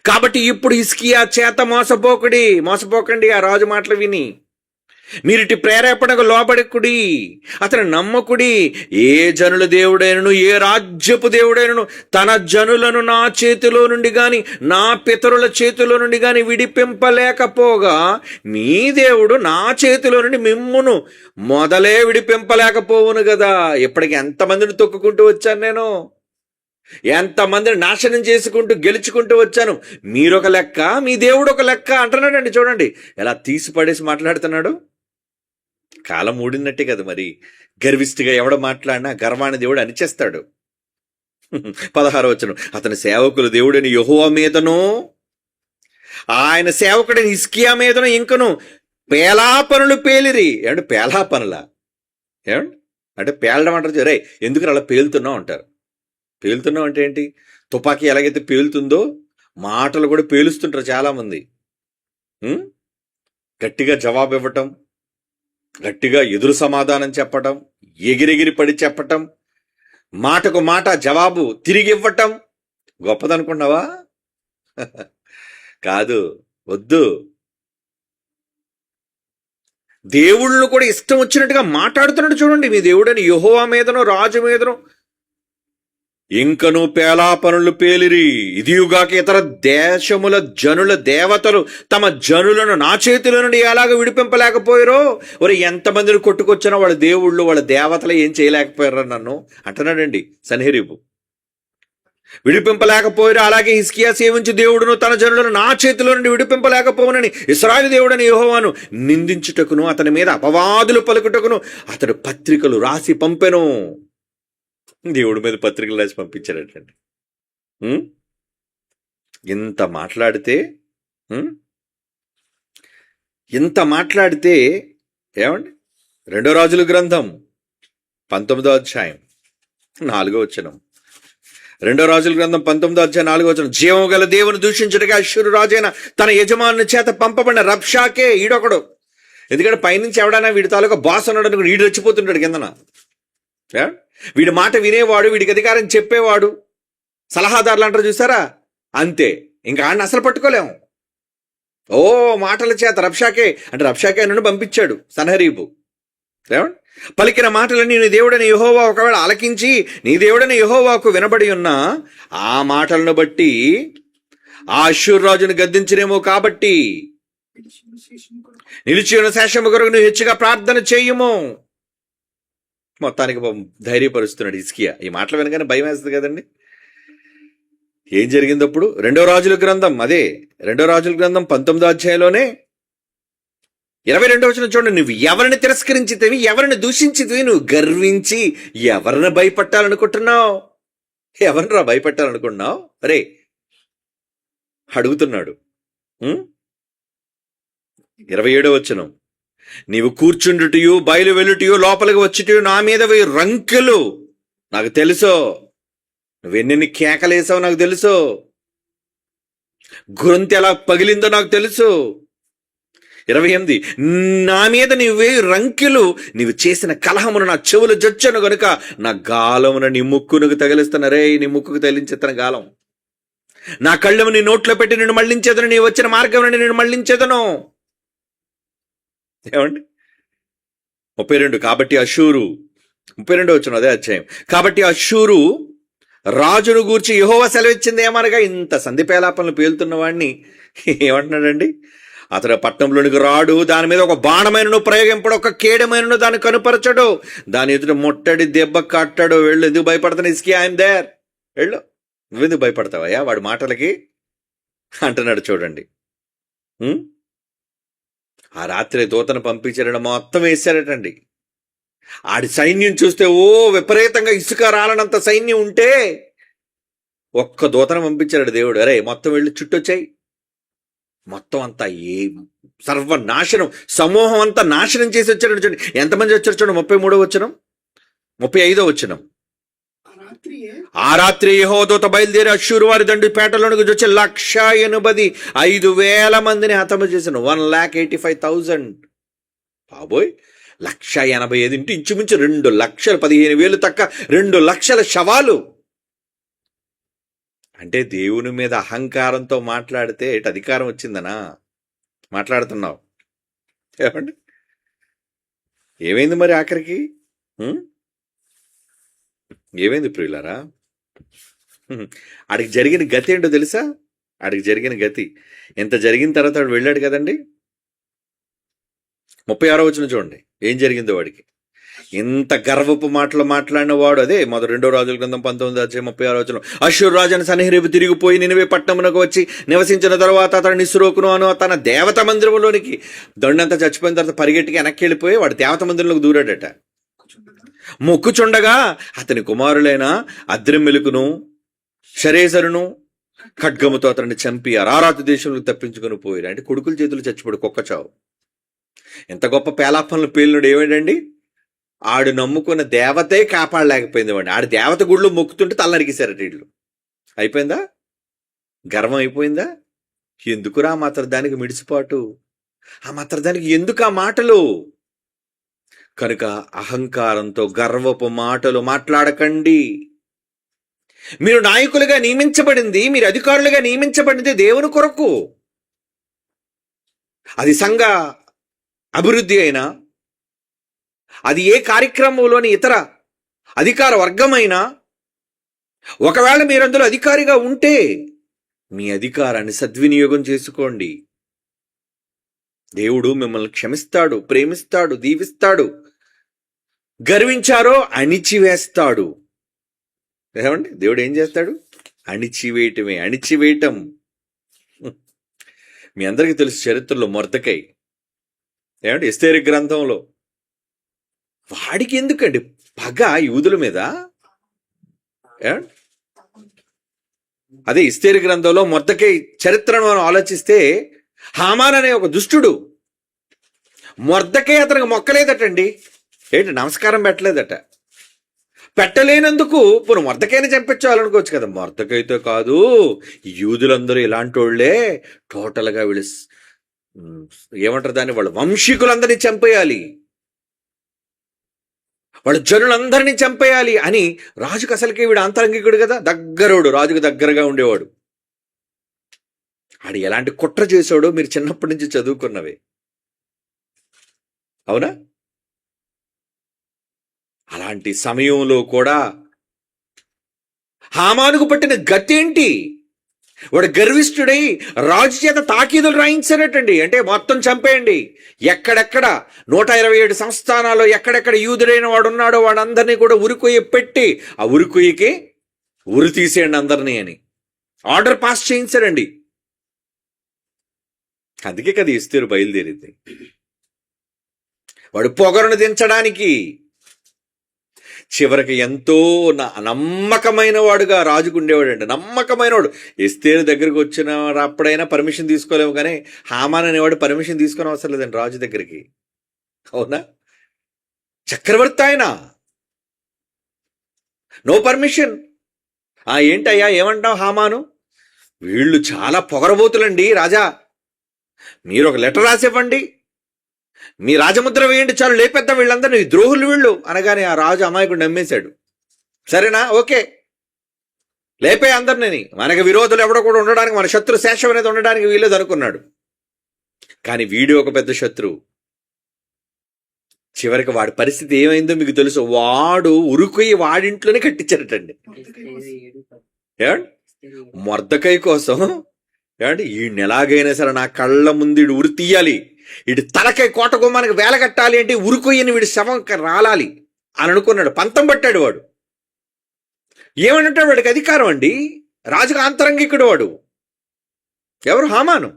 కాబట్టి ఇప్పుడు హిజ్కియా చేత మోసపోకండి ఆ రాజు మాటలు విని. మీరిటి ప్రేరేపణకు లోబడకుడి, అతను నమ్మకుడి. ఏ జనుల దేవుడైనను, ఏ రాజ్యపు దేవుడైనను తన జనులను నా చేతిలో నుండి గాని నా పితరుల చేతిలో నుండి గాని విడిపింపలేకపోగా, మీ దేవుడు నా చేతిలో నుండి మిమ్మును మొదలే విడిపింపలేకపోవును కదా. ఇప్పటికి ఎంతమందిని తొక్కుకుంటూ వచ్చాను నేను, ఎంతమందిని నాశనం చేసుకుంటూ గెలుచుకుంటూ వచ్చాను. మీరొక లెక్క, మీ దేవుడు ఒక లెక్క అంటున్నాడండి. చూడండి ఎలా తీసి పడేసి మాట్లాడుతున్నాడు. కాలం మూడినట్టే కదా మరి. గర్విష్ఠిగా ఎవడ మాట్లాడినా గర్వాన్ని దేవుడు అణిచేస్తాడు. 16వ వచనం, అతని సేవకులు దేవుడని యెహోవా మీదను, ఆయన సేవకుడని హిజ్కియా మీదను ఇంకను పేలాపనులు పేలిరి. ఏమంటే పేలాపనులా? ఏమండి అంటే పేలడం అంటారు. రే ఎందుకు అలా పేలుతున్నావు అంటారు. పేలుతున్నావు అంటే ఏంటి? తుపాకీ ఎలాగైతే పేలుతుందో మాటలు కూడా పేలుస్తుంటారు చాలామంది. గట్టిగా జవాబు ఇవ్వటం, గట్టిగా ఎదురు సమాధానం చెప్పటం, ఎగిరెగిరి పడి చెప్పటం, మాటకు మాట జవాబు తిరిగి ఇవ్వటం గొప్పదనుకున్నావా? కాదు, వద్దు. దేవుళ్ళు కూడా ఇష్టం వచ్చినట్టుగా మాట్లాడుతున్నాడు చూడండి. మీ దేవుడని యెహోవా మీదనో రాజు మీదనో ఇంకను పేలాపనులు పేలిరి. ఇదియుగాక ఇతర దేశముల జనుల దేవతలు తమ జనులను నా చేతిలో నుండి ఎలాగ విడిపింపలేకపోయారో. మరి ఎంతమందిని కొట్టుకొచ్చినా వాళ్ళ దేవుళ్ళు వాళ్ళ దేవతలు ఏం చేయలేకపోయారు నన్ను అంటున్నాడండి సన్హెరీబు. విడిపింపలేకపోయారు. అలాగే హిజ్కియా సేవించి దేవుడును తన జనులను నా చేతిలో నుండి విడిపింపలేకపోవనని ఇశ్రాయేలు దేవుడని యెహోవాను నిందించుటకును అతని మీద అపవాదులు పలుకుటకును అతడు పత్రికలు రాసి పంపెను. దేవుడి మీద పత్రికలు రాసి పంపించారటండి. ఇంత మాట్లాడితే ఏమండి? 2 రాజుల గ్రంథం 19వ అధ్యాయం 4వ వచనం. 2 రాజుల గ్రంథం 19వ అధ్యాయం 4వ వచనం. జీవము గల దేవుని దూషించుటగా అష్షూరు రాజైన తన యజమానుని చేత పంపబడిన రబ్షాకే ఈడొకడు. ఎందుకంటే పైనుంచి ఎవడైనా వీడి తాలూకా బాస్ ఉన్నాడు అనుకుని వీడు రెచ్చిపోతుంటాడు కిందన. వీడి మాట వినేవాడు, వీడికి అధికారం చెప్పేవాడు, సలహాదారులు అంటారు చూసారా, అంతే. ఇంకా ఆయన అసలు పట్టుకోలేము. ఓ మాటల చేత రబ్షాకే అంటే రబ్షాకే నన్ను పంపించాడు సన్హెరీబు. ఏమండి? పలికిన మాటలన్నీ నీ దేవుడని యెహోవా ఒకవేళ ఆలకించి నీ దేవుడని యెహోవాకు వినబడి ఉన్నా ఆ మాటలను బట్టి ఆ అష్షూరు రాజును గద్దించరేమో. కాబట్టి నిలిచి ఉన్న శేషము కొరకు నువ్వు హెచ్చుగా ప్రార్థన చేయుము. మొత్తానికి ధైర్యపరుస్తున్నాడు హిజ్కియా. ఈ మాటలు వినగానే భయం వేస్తుంది కదండి. ఏం జరిగింది అప్పుడు? 2 రాజుల గ్రంథం 19వ అధ్యాయంలోనే 22వ వచనం చూడండి. నువ్వు ఎవరిని తిరస్కరించితివి, ఎవరిని దూషించితివి, నువ్వు గర్వించి ఎవరిని భయపెట్టాలనుకుంటున్నావు? ఎవరిని భయపెట్టాలనుకుంటున్నావు? అరే అడుగుతున్నాడు. 27వ వచనం. నీవు కూర్చుండుటయు బయలు వెళ్ళుటయు లోపలికి వచ్చుటయు నా మీద 1000 రంకెలు నాకు తెలుసు. నువ్వెన్ని కేకలేసావు నాకు తెలుసు. గొంతు ఎలా పగిలిందో నాకు తెలుసు. 28. నా మీద నీవు 1000 రంకెలు నీవు చేసిన కలహమును నా చెవులు జొచ్చను గనుక నా గాలమున నీ ముక్కును తగిలిస్తున్నా. నీ ముక్కుకు తగిలించేతన గాలం. నా కళ్ళము నీ నోట్లో పెట్టి నిన్ను మళ్లించేదను, నీ వచ్చిన మార్గం నుండి నేను మళ్లించేదను. ఏమండి? 32. కాబట్టి అష్షూరు 32 వచ్చిన అదే అధ్యాయం. కాబట్టి అష్షూరు రాజును గూర్చి యెహోవా సెలవిచ్చింది ఏమనగా, ఇంత సంధిపేలాపనలు పేలుతున్న వాడిని ఏమంటున్నాడండి? అతడు పట్టణంలోనికి రాడు, దాని మీద ఒక బాణమైనను ప్రయోగింపడు, ఒక కేడమైనను దాన్ని కనుపరచడు, దాని ఎదుట ముట్టడి దెబ్బ కట్టడు. వెళ్ళు, ఎందుకు భయపడతాను హిజ్కియా? I'm there. వెళ్ళు, నువ్వెందుకు భయపడతావయ్యా వాడి మాటలకి అంటున్నాడు చూడండి. ఆ రాత్రి దూతను పంపించారట, మొత్తం వేశారటండి. ఆడి సైన్యం చూస్తే విపరీతంగా ఇసుక రాలనంత సైన్యం ఉంటే ఒక్క దూతను పంపించాడు దేవుడు. అరే మొత్తం వెళ్ళి చుట్టొచ్చాయి. మొత్తం అంతా సర్వనాశనం, సమూహం అంతా నాశనం చేసి వచ్చాడు చూడండి. ఎంతమంది వచ్చారు చూడండి. 33వ వచనం, 35వ వచనం. ఆ రాత్రి యెహోవా దూత బయలుదేరి అష్షూరు వారి దండు పేటలోనికి వచ్చి 185,000 మందిని హతము చేశాను. 1,85,000. బాబోయ్, 185 ఇంటి ఇంచుమించు 2,15,000 తక్క 2 లక్షల శవాలు. అంటే దేవుని మీద అహంకారంతో మాట్లాడితే ఎటు అధికారం వచ్చిందనా మాట్లాడుతున్నావు? ఏమండి? ఏమైంది మరి ఆఖరికి? ఏమైంది ప్రియులారా? ఆడికి జరిగిన గతి ఏంటో తెలుసా? ఆడికి జరిగిన గతి ఎంత జరిగిన తర్వాత వాడు వెళ్ళాడు కదండి. 36వ వచనం చూడండి ఏం జరిగిందో వాడికి. ఇంత గర్వపు మాటలు మాట్లాడిన వాడు, అదే 2 రాజుల గ్రంథం 19వ అధ్యాయం 36వ వచనం. అష్షూరు రాజైన సన్హెరీబు తిరిగిపోయి నినివే పట్టణమునకు వచ్చి నివసించిన తర్వాత అతను నిస్రోకును అను తన దేవత మందిరంలోనికి, దండంతా చచ్చిపోయిన తర్వాత పరిగెట్టికి వెనక్కి వెళ్ళిపోయి వాడు దేవత మందిరంలోకి దూరాడట. మొక్కుచుండగా అతని కుమారులైన అద్రెమ్మెలకును షరేజరును ఖడ్గముతో అతన్ని చంపి అరారాతు దేశంలో తప్పించుకొని పోయారు. అంటే కొడుకుల చేతులు చచ్చిపోడు, కుక్క చావు. ఎంత గొప్ప పేలాపనలు పేలినుడు ఏమిటండి, ఆడు నమ్ముకున్న దేవతే కాపాడలేకపోయింది వాడిని. ఆడు దేవత గుళ్ళు మొక్కుతుంటే తల్లరికేశారట వీళ్ళు. అయిపోయిందా? గర్వం అయిపోయిందా? ఎందుకురా మాత్రం దానికి మిడిసిపాటు, ఆ మాత్రం దానికి ఎందుకు ఆ మాటలు? కనుక అహంకారంతో గర్వపు మాటలు మాట్లాడకండి. మీరు నాయకులుగా నియమించబడింది, మీరు అధికారులుగా నియమించబడింది దేవుని కొరకు. అది సంఘ అభివృద్ధి అయినా, అది ఏ కార్యక్రమంలోని ఇతర అధికార వర్గమైనా, ఒకవేళ మీరందరూ అధికారిగా ఉంటే మీ అధికారాన్ని సద్వినియోగం చేసుకోండి. దేవుడు మిమ్మల్ని క్షమిస్తాడు, ప్రేమిస్తాడు, దీవిస్తాడు. గర్వించారో అణిచివేస్తాడు. ఏమండి, దేవుడు ఏం చేస్తాడు? అణిచివేయటం. మీ అందరికీ తెలుసు చరిత్రలో మొర్దెకై, ఏమంటే ఎస్తేరు గ్రంథంలో, వాడికి ఎందుకండి పగ యూదుల మీద? అదే ఎస్తేరు గ్రంథంలో మొర్దెకై చరిత్రను మనం ఆలోచిస్తే, హామాన్ అనే ఒక దుష్టుడు మొర్దెకై అతనికి మొక్కలేదటండి. ఏంటి, నమస్కారం పెట్టలేదట. పెట్టలేనందుకు ఇప్పుడు మొర్దెకైని చంపించాలనుకోవచ్చు కదా. మొర్దెకైతో కాదు, యూదులందరూ ఇలాంటి వాళ్ళే, టోటల్గా వీళ్ళు ఏమంటారు దాన్ని, వాళ్ళ వంశీకులందరినీ చంపేయాలి, వాళ్ళ జనులందరినీ చంపేయాలి అని రాజుకు అసలుకే వీడు అంతరంగికుడు కదా, దగ్గరోడు, రాజుకు దగ్గరగా ఉండేవాడు. ఆడు ఎలాంటి కుట్ర చేశాడో మీరు చిన్నప్పటి నుంచి చదువుకున్నవే, అవునా? అలాంటి సమయంలో కూడా హామానుకు పట్టిన గతేంటి? వాడు గర్విష్ఠుడై రాజు చేత తాకీదులు రాయించారటండి. అంటే మొత్తం చంపేయండి, ఎక్కడెక్కడ 127 సంస్థానాల్లో ఎక్కడెక్కడ యూదుడైన వాడు ఉన్నాడో వాడందరినీ కూడా ఉరికొయ్య పెట్టి ఆ ఉరికొయ్యకి ఉరి తీసేయండి అందరినీ అని ఆర్డర్ పాస్ చేయించారండి. అందుకే కదా ఎస్తేరు బయలుదేరింది, వాడు పొగరును దించడానికి. చివరికి ఎంతో నమ్మకమైన వాడుగా రాజుకు ఉండేవాడండి, నమ్మకమైన వాడు. ఎస్తేరు దగ్గరికి వచ్చిన అప్పుడైనా పర్మిషన్ తీసుకోలేము, కానీ హామాన్ అనేవాడు పర్మిషన్ తీసుకొని అవసరం లేదండి రాజు దగ్గరికి, అవునా? చక్రవర్తి ఆయన, నో పర్మిషన్. ఏంటయ్యా ఏమంటావు హామాను? వీళ్ళు చాలా పొగరబోతులండి రాజా, మీరు ఒక లెటర్ రాసివ్వండి, మీ రాజముద్ర వేయండి, చాలు లేపెద్దాం వీళ్ళందరినీ, ద్రోహులు వీళ్ళు అనగానే ఆ రాజు అమాయకుడు నమ్మేశాడు. సరేనా, ఓకే, లేపే అందరినీ, మనకి విరోధులు ఎవడో కూడా ఉండడానికి, మన శత్రు శేషం అనేది ఉండడానికి వీలేదు అనుకున్నాడు. కానీ వీడు ఒక పెద్ద శత్రువు. చివరికి వాడి పరిస్థితి ఏమైందో మీకు తెలుసు. వాడు ఉరుకుయి వాడింట్లోనే కట్టించారటండి. మొర్దెకై కోసం ఏమంటే ఈయన ఎలాగైనా సరే నా కళ్ళ ముందు ఇడు ఉరి తీయాలి, ఇటు తలకై కోట గుమ్మానికి వేల కట్టాలి, అంటే ఉరుకొయ్యని వీడి శవం రాలాలి అని అనుకున్నాడు. పంతం పట్టాడు వాడు. ఏమనంటే వాడికి అధికారం అండి, రాజుకు అంతరంగికుడు వాడు. ఎవరు? హామాను.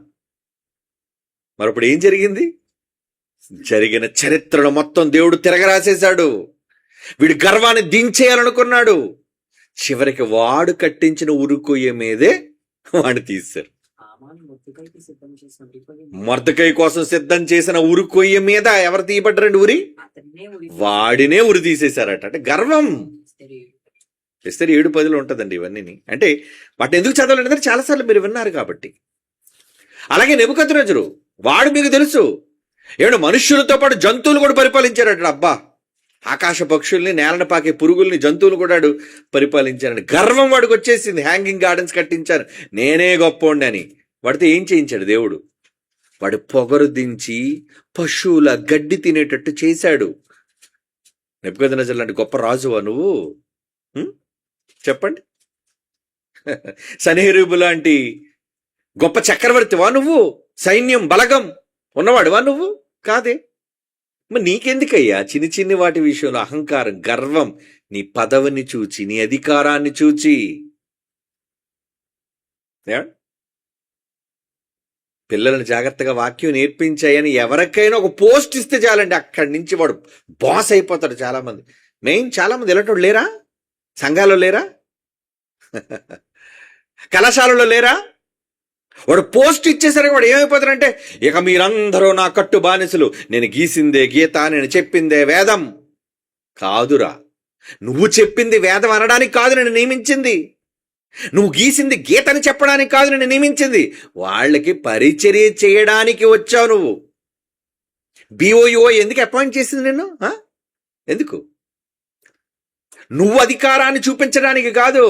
మరప్పుడు ఏం జరిగింది? జరిగిన చరిత్రను మొత్తం దేవుడు తిరగరాసేశాడు. వీడి గర్వాన్ని దించేయాలనుకున్నాడు. చివరికి వాడు కట్టించిన ఉరుకొయ్య మీదే వాడిని తీశారు. మొర్దెకై కోసం సిద్ధం చేసిన ఉరుకొయ్య మీద ఎవరు తీయబడ్డారండి? ఉరి, వాడినే ఉరి తీసేశారట. అంటే గర్వం. ఎస్తేరు 7:10 ఉంటుందండి ఇవన్నీ. అంటే వాటిని ఎందుకు చదవాలంటే చాలాసార్లు మీరు విన్నారు కాబట్టి. అలాగే నెబుకద్నెజరు, వాడు మీకు తెలుసు ఏడు మనుష్యులతో పాటు జంతువులు కూడా పరిపాలించారట. అబ్బా, ఆకాశ పక్షుల్ని, నేలను పాకే పురుగుల్ని, జంతువులు కూడా పరిపాలించారని గర్వం వాడికి వచ్చేసింది. హ్యాంగింగ్ గార్డెన్స్ కట్టించారు, నేనే గొప్పోండి అని. వాడితో ఏం చేయించాడు దేవుడు? వాడు పొగరు దించి పశువుల గడ్డి తినేటట్టు చేశాడు. నెబుకద్నెజరు లాంటి గొప్ప రాజువా నువ్వు? చెప్పండి. సన్హెరీబు లాంటి గొప్ప చక్రవర్తివా నువ్వు? సైన్యం బలగం ఉన్నవాడువా నువ్వు? కాదే. మరి నీకెందుకయ్యా చిన్ని చిన్ని వాటి విషయంలో అహంకారం, గర్వం? నీ పదవిని చూచి, నీ అధికారాన్ని చూచి. పిల్లలను జాగ్రత్తగా వాక్యం నేర్పించాయని ఎవరికైనా ఒక పోస్ట్ ఇస్తే చాలండి, అక్కడి నుంచి వాడు బాస్ అయిపోతాడు. చాలామంది, చాలామంది ఇలాంటి లేరా? సంఘాల్లో లేరా? కళాశాలలో లేరా? వాడు పోస్ట్ ఇచ్చేసరికి వాడు ఏమైపోతాడంటే, ఇక మీరందరూ నా కట్టు బానిసలు, నేను గీసిందే గీత, నేను చెప్పిందే వేదం. కాదురా, నువ్వు చెప్పింది వేదం అనడానికి కాదు నేను నియమించింది, నువ్వు గీసింది గీతని చెప్పడానికి కాదు నేను నియమించింది, వాళ్ళకి పరిచర్య చేయడానికి వచ్చావు నువ్వు. బిఓయో ఎందుకు అపాయింట్ చేసింది నిన్ను? ఎందుకు? నువ్వు అధికారాన్ని చూపించడానికి కాదు,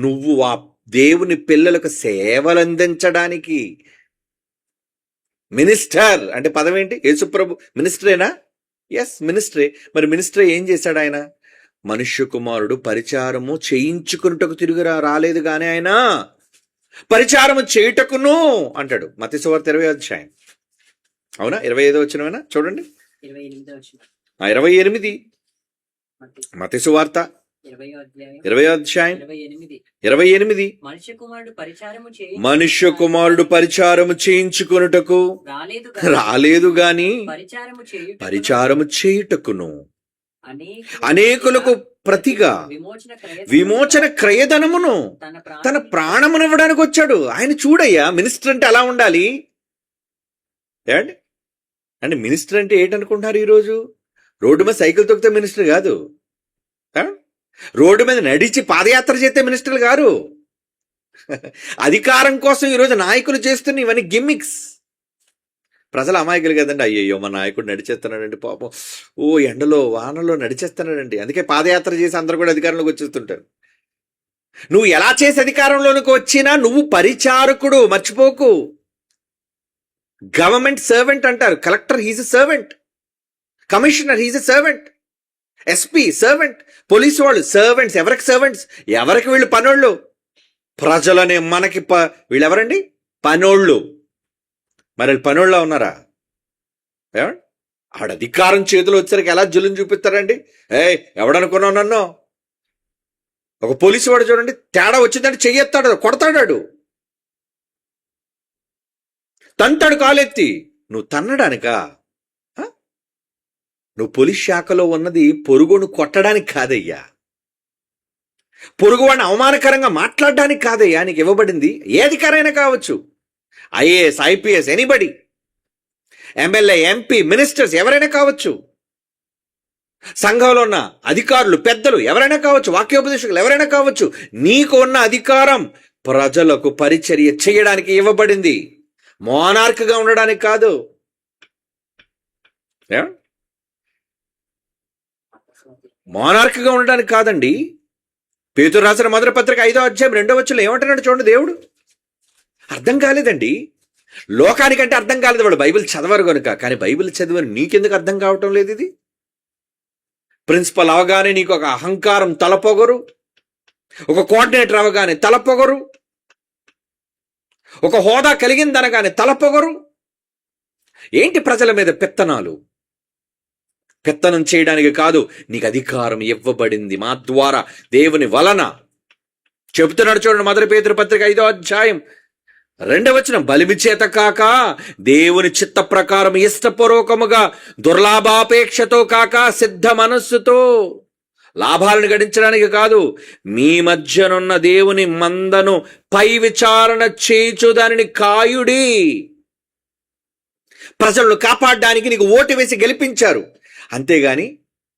నువ్వు ఆ దేవుని పిల్లలకు సేవలు అందించడానికి. మినిస్టర్ అంటే పదం ఏంటి? యేసుప్రభు మినిస్టరేనా? ఎస్, మినిస్టరే. మరి మినిస్టర్ ఏం చేశాడు ఆయన? మనుష్య కుమారుడు పరిచారము చేయించుకున్నటకు తిరిగి రాలేదు గాని ఆయన పరిచారము చేయుటకును అంటాడు. మత్తయి సువార్త 20వ అధ్యాయం. అవునా? 25వ వచనమేనా? చూడండి, 28. మత్తయి సువార్త 20వ అధ్యాయం 28. మనుష్య కుమారుడు పరిచారము చేయించుకొనుటకు రాలేదు గాని పరిచారము చేయుటకును అనేకులకు ప్రతిగా విమోచన క్రయధనమును తన ప్రాణమునివ్వడానికి వచ్చాడు. ఆయన చూడయ్యా, మినిస్టర్ అంటే అలా ఉండాలి. ఏమండి? అంటే మినిస్టర్ అంటే ఏంటనుకుంటున్నారు ఈరోజు? రోడ్డు మీద సైకిల్ తొక్కితే మినిస్టర్ కాదు, రోడ్డు మీద నడిచి పాదయాత్ర చేస్తే మినిస్టర్లు గారు. అధికారం కోసం ఈరోజు నాయకులు చేస్తున్న ఇవన్నీ గిమ్మిక్స్. ప్రజలు అమాయకులు కదండి. అయ్యయ్యో, మా నాయకుడు నడిచేస్తున్నాడండి పాపం, ఓ ఎండలో వానలో నడిచేస్తున్నాడండి, అందుకే పాదయాత్ర చేసి అందరూ కూడా అధికారంలోకి వచ్చేస్తుంటారు. నువ్వు ఎలా చేసి అధికారంలోనికి వచ్చినా నువ్వు పరిచారకుడు, మర్చిపోకు. గవర్నమెంట్ సర్వెంట్ అంటారు. Collector is a servant, commissioner is a servant, SP servant, police వాళ్ళు సర్వెంట్స్. ఎవరికి సర్వెంట్స్? ఎవరికి? వీళ్ళు పనోళ్ళు. ప్రజలనే మనకి వీళ్ళెవరండి? పనోళ్ళు. మరి పనోళ్ళ ఉన్నారా? ఆడ అధికారం చేతిలో వచ్చరికి ఎలా జులుం చూపిస్తారండి? ఎవడనుకున్నావు నన్ను? ఒక పోలీసు వాడు చూడండి, తేడా వచ్చిందంటే చెయ్యెత్తాడు, కొడతాడాడు, తంతాడు కాలెత్తి. నువ్వు తన్నడానికా? నువ్వు పోలీస్ శాఖలో ఉన్నది పొరుగును కొట్టడానికి కాదయ్యా, పొరుగువాడిని అవమానకరంగా మాట్లాడడానికి కాదయ్యా నీకు ఇవ్వబడింది. ఏ అధికారైనా కావచ్చు, IAS, IPS, anybody, MLA, MP, ministers ఎవరైనా కావచ్చు, సంఘంలో ఉన్న అధికారులు, పెద్దలు ఎవరైనా కావచ్చు, వాక్యోపదేశకులు ఎవరైనా కావచ్చు. నీకు ఉన్న అధికారం ప్రజలకు పరిచర్య చేయడానికి ఇవ్వబడింది, మోనార్క్గా ఉండడానికి కాదు. మోనార్క్గా ఉండడానికి కాదండి. పేతురు రాసిన మొదటి పత్రిక 5వ అధ్యాయం 2వ వచనంలో ఏమంటున్నాడు చూడండి. దేవుడు అర్థం కాలేదండి, లోకానికంటే అర్థం కాలేదు, వాడు బైబిల్ చదవరు కనుక. కానీ బైబిల్ చదివని నీకెందుకు అర్థం కావటం లేదు? ఇది ప్రిన్సిపల్ అవగానే నీకు ఒక అహంకారం, తలపొగరు. ఒక కోఆర్డినేటర్ అవగానే తలపొగరు. ఒక హోదా కలిగిందనగానే తలపొగరు. ఏంటి? ప్రజల మీద పెత్తనాలు. పెత్తనం చేయడానికి కాదు, నీకు అధికారం ఇవ్వబడింది మా ద్వారా, దేవుని వలన. చెబుతున్నాడు చూడండి, మొదటి పేతురు పత్రిక 5వ అధ్యాయం 2వ వచనం. బలిమి చేత కాక దేవుని చిత్త ప్రకారం ఇష్టపూర్వకముగా, దుర్లాభాపేక్షతో కాక సిద్ధ మనస్సుతో, లాభాలను గడించడానికి కాదు, మీ మధ్యనున్న దేవుని మందను పై విచారణ చేయుచు దానిని కాయుడి. ప్రజలను కాపాడడానికి నీకు ఓటు వేసి గెలిపించారు, అంతేగాని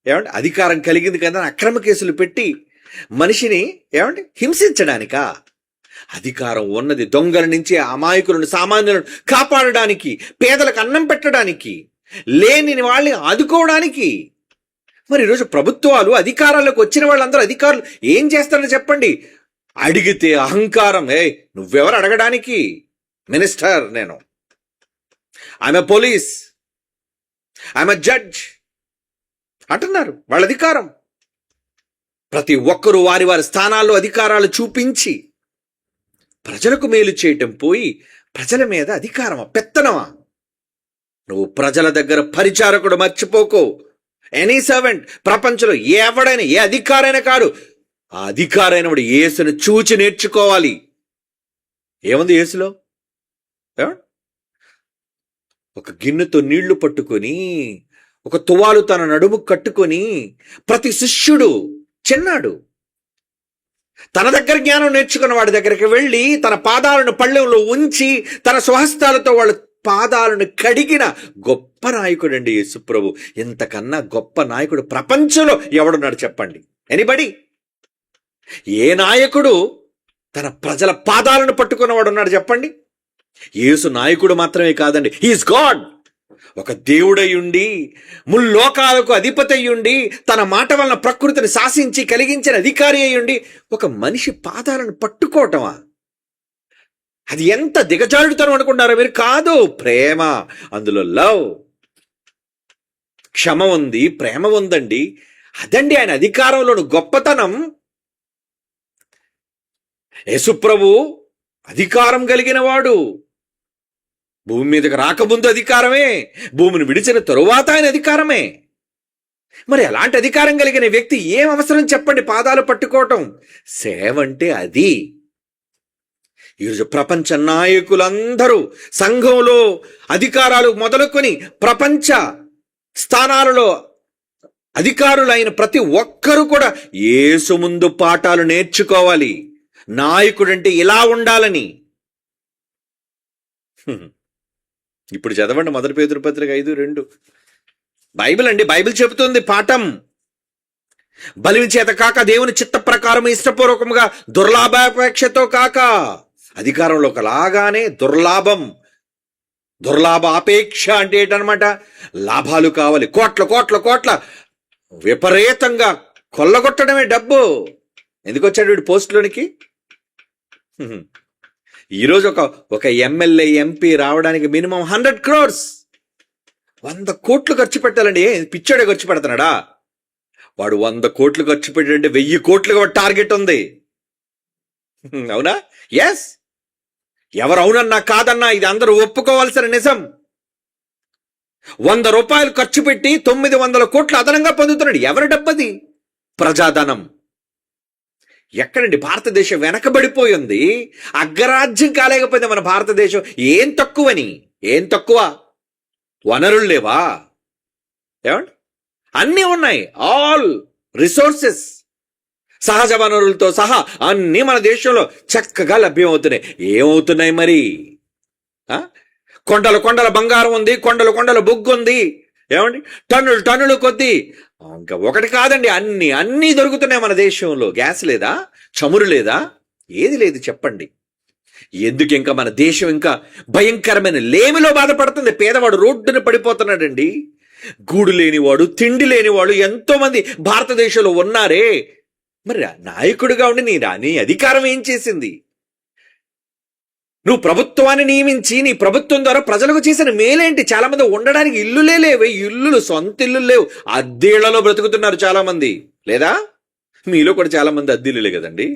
ఏమంటే అధికారం కలిగింది కదా అక్రమ కేసులు పెట్టి మనిషిని హింసించడానికా? అధికారం ఉన్నది దొంగల నుంచి, అమాయకులను, సామాన్యులను కాపాడడానికి, పేదలకు అన్నం పెట్టడానికి, లేని వాళ్ళని ఆదుకోవడానికి. మరి ఈరోజు ప్రభుత్వాలు, అధికారాలకు వచ్చిన వాళ్ళందరూ అధికారులు ఏం చేస్తారని చెప్పండి? అడిగితే అహంకారం. నువ్వెవరు అడగడానికి? మినిస్టర్ నేను, I'm a police, I'm a judge అంటున్నారు. వాళ్ళ అధికారం. ప్రతి ఒక్కరూ వారి వారి స్థానాల్లో అధికారాలు చూపించి ప్రజలకు మేలు చేయటం పోయి ప్రజల మీద అధికారమా, పెత్తనమా? నువ్వు ప్రజల దగ్గర పరిచారకుడు, మర్చిపోకు. ఎనీ సర్వెంట్ ప్రపంచంలో ఎవడైనా, ఏ అధికారైనా కాదు, ఆ అధికారైన వాడు యేసును చూచి నేర్చుకోవాలి. ఏముంది యేసులో? ఒక గిన్నెతో నీళ్లు పట్టుకొని, ఒక తువాలు తన నడుము కట్టుకొని ప్రతి శిష్యుడు చిన్నాడు. తన దగ్గర జ్ఞానం నేర్చుకున్న వాడి దగ్గరికి వెళ్ళి తన పాదాలను పళ్ళెంలో ఉంచి తన స్వహస్తాలతో వాళ్ళ పాదాలను కడిగిన గొప్ప నాయకుడండి యేసుప్రభు. ఇంతకన్నా గొప్ప నాయకుడు ప్రపంచంలో ఎవడున్నాడు చెప్పండి? ఎనీబడి? ఏ నాయకుడు తన ప్రజల పాదాలను పట్టుకున్నవాడు ఉన్నాడు చెప్పండి? యేసు నాయకుడు మాత్రమే కాదండి, హీఈస్ గాడ్. ఒక దేవుడయ్యుండి ముల్లోకాలకు అధిపతి అయ్యుండి తన మాట వలన ప్రకృతిని శాసించి కలిగించిన అధికారి అయ్యుండి ఒక మనిషి పాదాలను పట్టుకోవటమా? అది ఎంత దిగజారుడుతనం అనుకుంటారో మీరు? కాదు, ప్రేమ. అందులో లవ్, క్షమ ఉంది, ప్రేమ ఉందండి. అదండి ఆయన అధికారంలోని గొప్పతనం. యేసుప్రభు అధికారం కలిగిన వాడు. భూమి మీదకి రాకముందు అధికారమే, భూమిని విడిచిన తరువాత ఆయన అధికారమే. మరి అలాంటి అధికారం కలిగిన వ్యక్తి ఏం అవసరం చెప్పండి పాదాలు పట్టుకోవటం? సేవ అంటే అది. ఈరోజు ప్రపంచ నాయకులందరూ సంఘంలో అధికారాలు మొదలుకొని ప్రపంచ స్థానాలలో అధికారులైన ప్రతి ఒక్కరూ కూడా యేసు ముందు పాఠాలు నేర్చుకోవాలి. నాయకుడంటే ఇలా ఉండాలని. ఇప్పుడు చదవండి 1 పేతురు పత్రిక 5:2. బైబిల్ అండి, బైబిల్ చెబుతుంది పాఠం. బలిని చేత కాక దేవుని చిత్త ప్రకారం ఇష్టపూర్వకంగా దుర్లాభాపేక్షతో కాక. అధికారంలోకి లాగానే దుర్లాభం, దుర్లాభ ఆపేక్ష అంటే ఏంటనమాట? లాభాలు కావాలి, కోట్ల కోట్ల కోట్ల విపరీతంగా కొల్లగొట్టడమే డబ్బు. ఎందుకు వచ్చాడు వీడు పోస్టులోనికి? ఈరోజు ఒక ఎమ్మెల్యే ఎంపీ రావడానికి మినిమం 100 crores, 100 కోట్లు ఖర్చు పెట్టాలండి. పిచ్చాడే ఖర్చు పెడుతున్నాడా? వాడు 100 కోట్లు ఖర్చు పెట్టాడంటే 1000 కోట్లుగా టార్గెట్ ఉంది. అవునా? ఎస్. ఎవరు అవునన్నా కాదన్నా ఇది అందరూ ఒప్పుకోవాల్సిన నిజం. 100 రూపాయలు ఖర్చు పెట్టి 900 కోట్లు అదనంగా పొందుతున్నాడు. ఎవరి డబ్బది? ప్రజాధనం. ఎక్కడండి? భారతదేశం వెనకబడిపోయింది. అగ్రరాజ్యం కాలేకపోయింది మన భారతదేశం. ఏం తక్కువని? ఏం తక్కువ? వనరులు లేవా? ఏమండి? అన్నీ ఉన్నాయి. ఆల్ రిసోర్సెస్, సహజ వనరులతో సహా అన్నీ మన దేశంలో చక్కగా లభ్యమవుతున్నాయి. ఏమవుతున్నాయి మరి? కొండల కొండల బంగారం ఉంది, కొండల కొండల బొగ్గు ఉంది. ఏమండి? టన్నులు టన్నులు కొద్దీ. ఇంకా ఒకటి కాదండి, అన్నీ దొరుకుతున్నాయి మన దేశంలో. గ్యాస్ లేదా? చమురు లేదా? ఏది లేదు చెప్పండి. ఎందుకు ఇంకా మన దేశం ఇంకా భయంకరమైన లేమిలో బాధపడుతుంది? పేదవాడు రోడ్డున పడిపోతున్నాడండి. గూడు లేనివాడు, తిండి లేనివాడు ఎంతో మంది భారతదేశంలో ఉన్నారే. మరి నాయకుడిగా ఉండి నీ అధికారం ఏం చేసింది? నువ్వు ప్రభుత్వాన్ని నియమించి నీ ప్రభుత్వం ద్వారా ప్రజలకు చేసిన మేలేంటి? చాలా మంది ఉండడానికి ఇల్లులే లేవు. ఇల్లులు, సొంత ఇల్లు లేవు. అద్దెళ్లలో బ్రతుకుతున్నారు చాలా మంది. లేదా? మీలో కూడా చాలా మంది అద్దెలులే కదండి.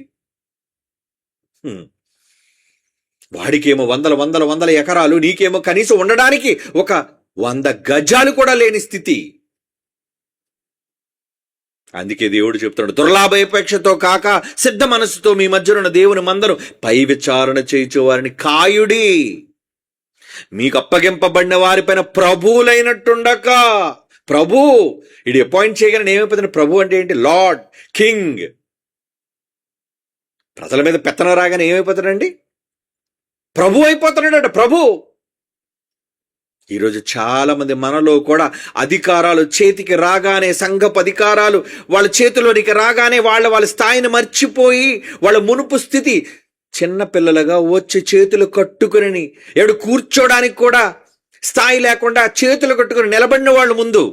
వాడికేమో వందల ఎకరాలు, నీకేమో కనీసం ఉండడానికి ఒక 100 గజాలు కూడా లేని స్థితి. అందుకే దేవుడు చెప్తున్నాడు, దుర్లాభాపేక్షతో కాక సిద్ధ మనస్సుతో మీ మధ్యనున్న దేవుని మందను పై విచారణ చేయించు వారిని కాయుడి. మీకు అప్పగింపబడిన వారిపైన ప్రభువులైనట్టుండక. ప్రభు ఇది అపాయింట్ చేయగానే ఏమైపోతుంది? ప్రభు అంటే ఏంటి? Lord, king. ప్రజల మీద పెత్తనం రాగానే ఏమైపోతాడండి? ప్రభు అయిపోతున్నాడట. ప్రభు. ఈరోజు చాలా మంది మనలో కూడా అధికారాలు చేతికి రాగానే, సంఘపు అధికారాలు వాళ్ళ చేతిలోనికి రాగానే వాళ్ళ స్థాయిని మర్చిపోయి వాళ్ళ మునుపు స్థితి చిన్నపిల్లలుగా వచ్చి చేతులు కట్టుకుని కూర్చోడానికి కూడా స్థాయి లేకుండా చేతులు కట్టుకుని నిలబడిన వాళ్ళు ముందు.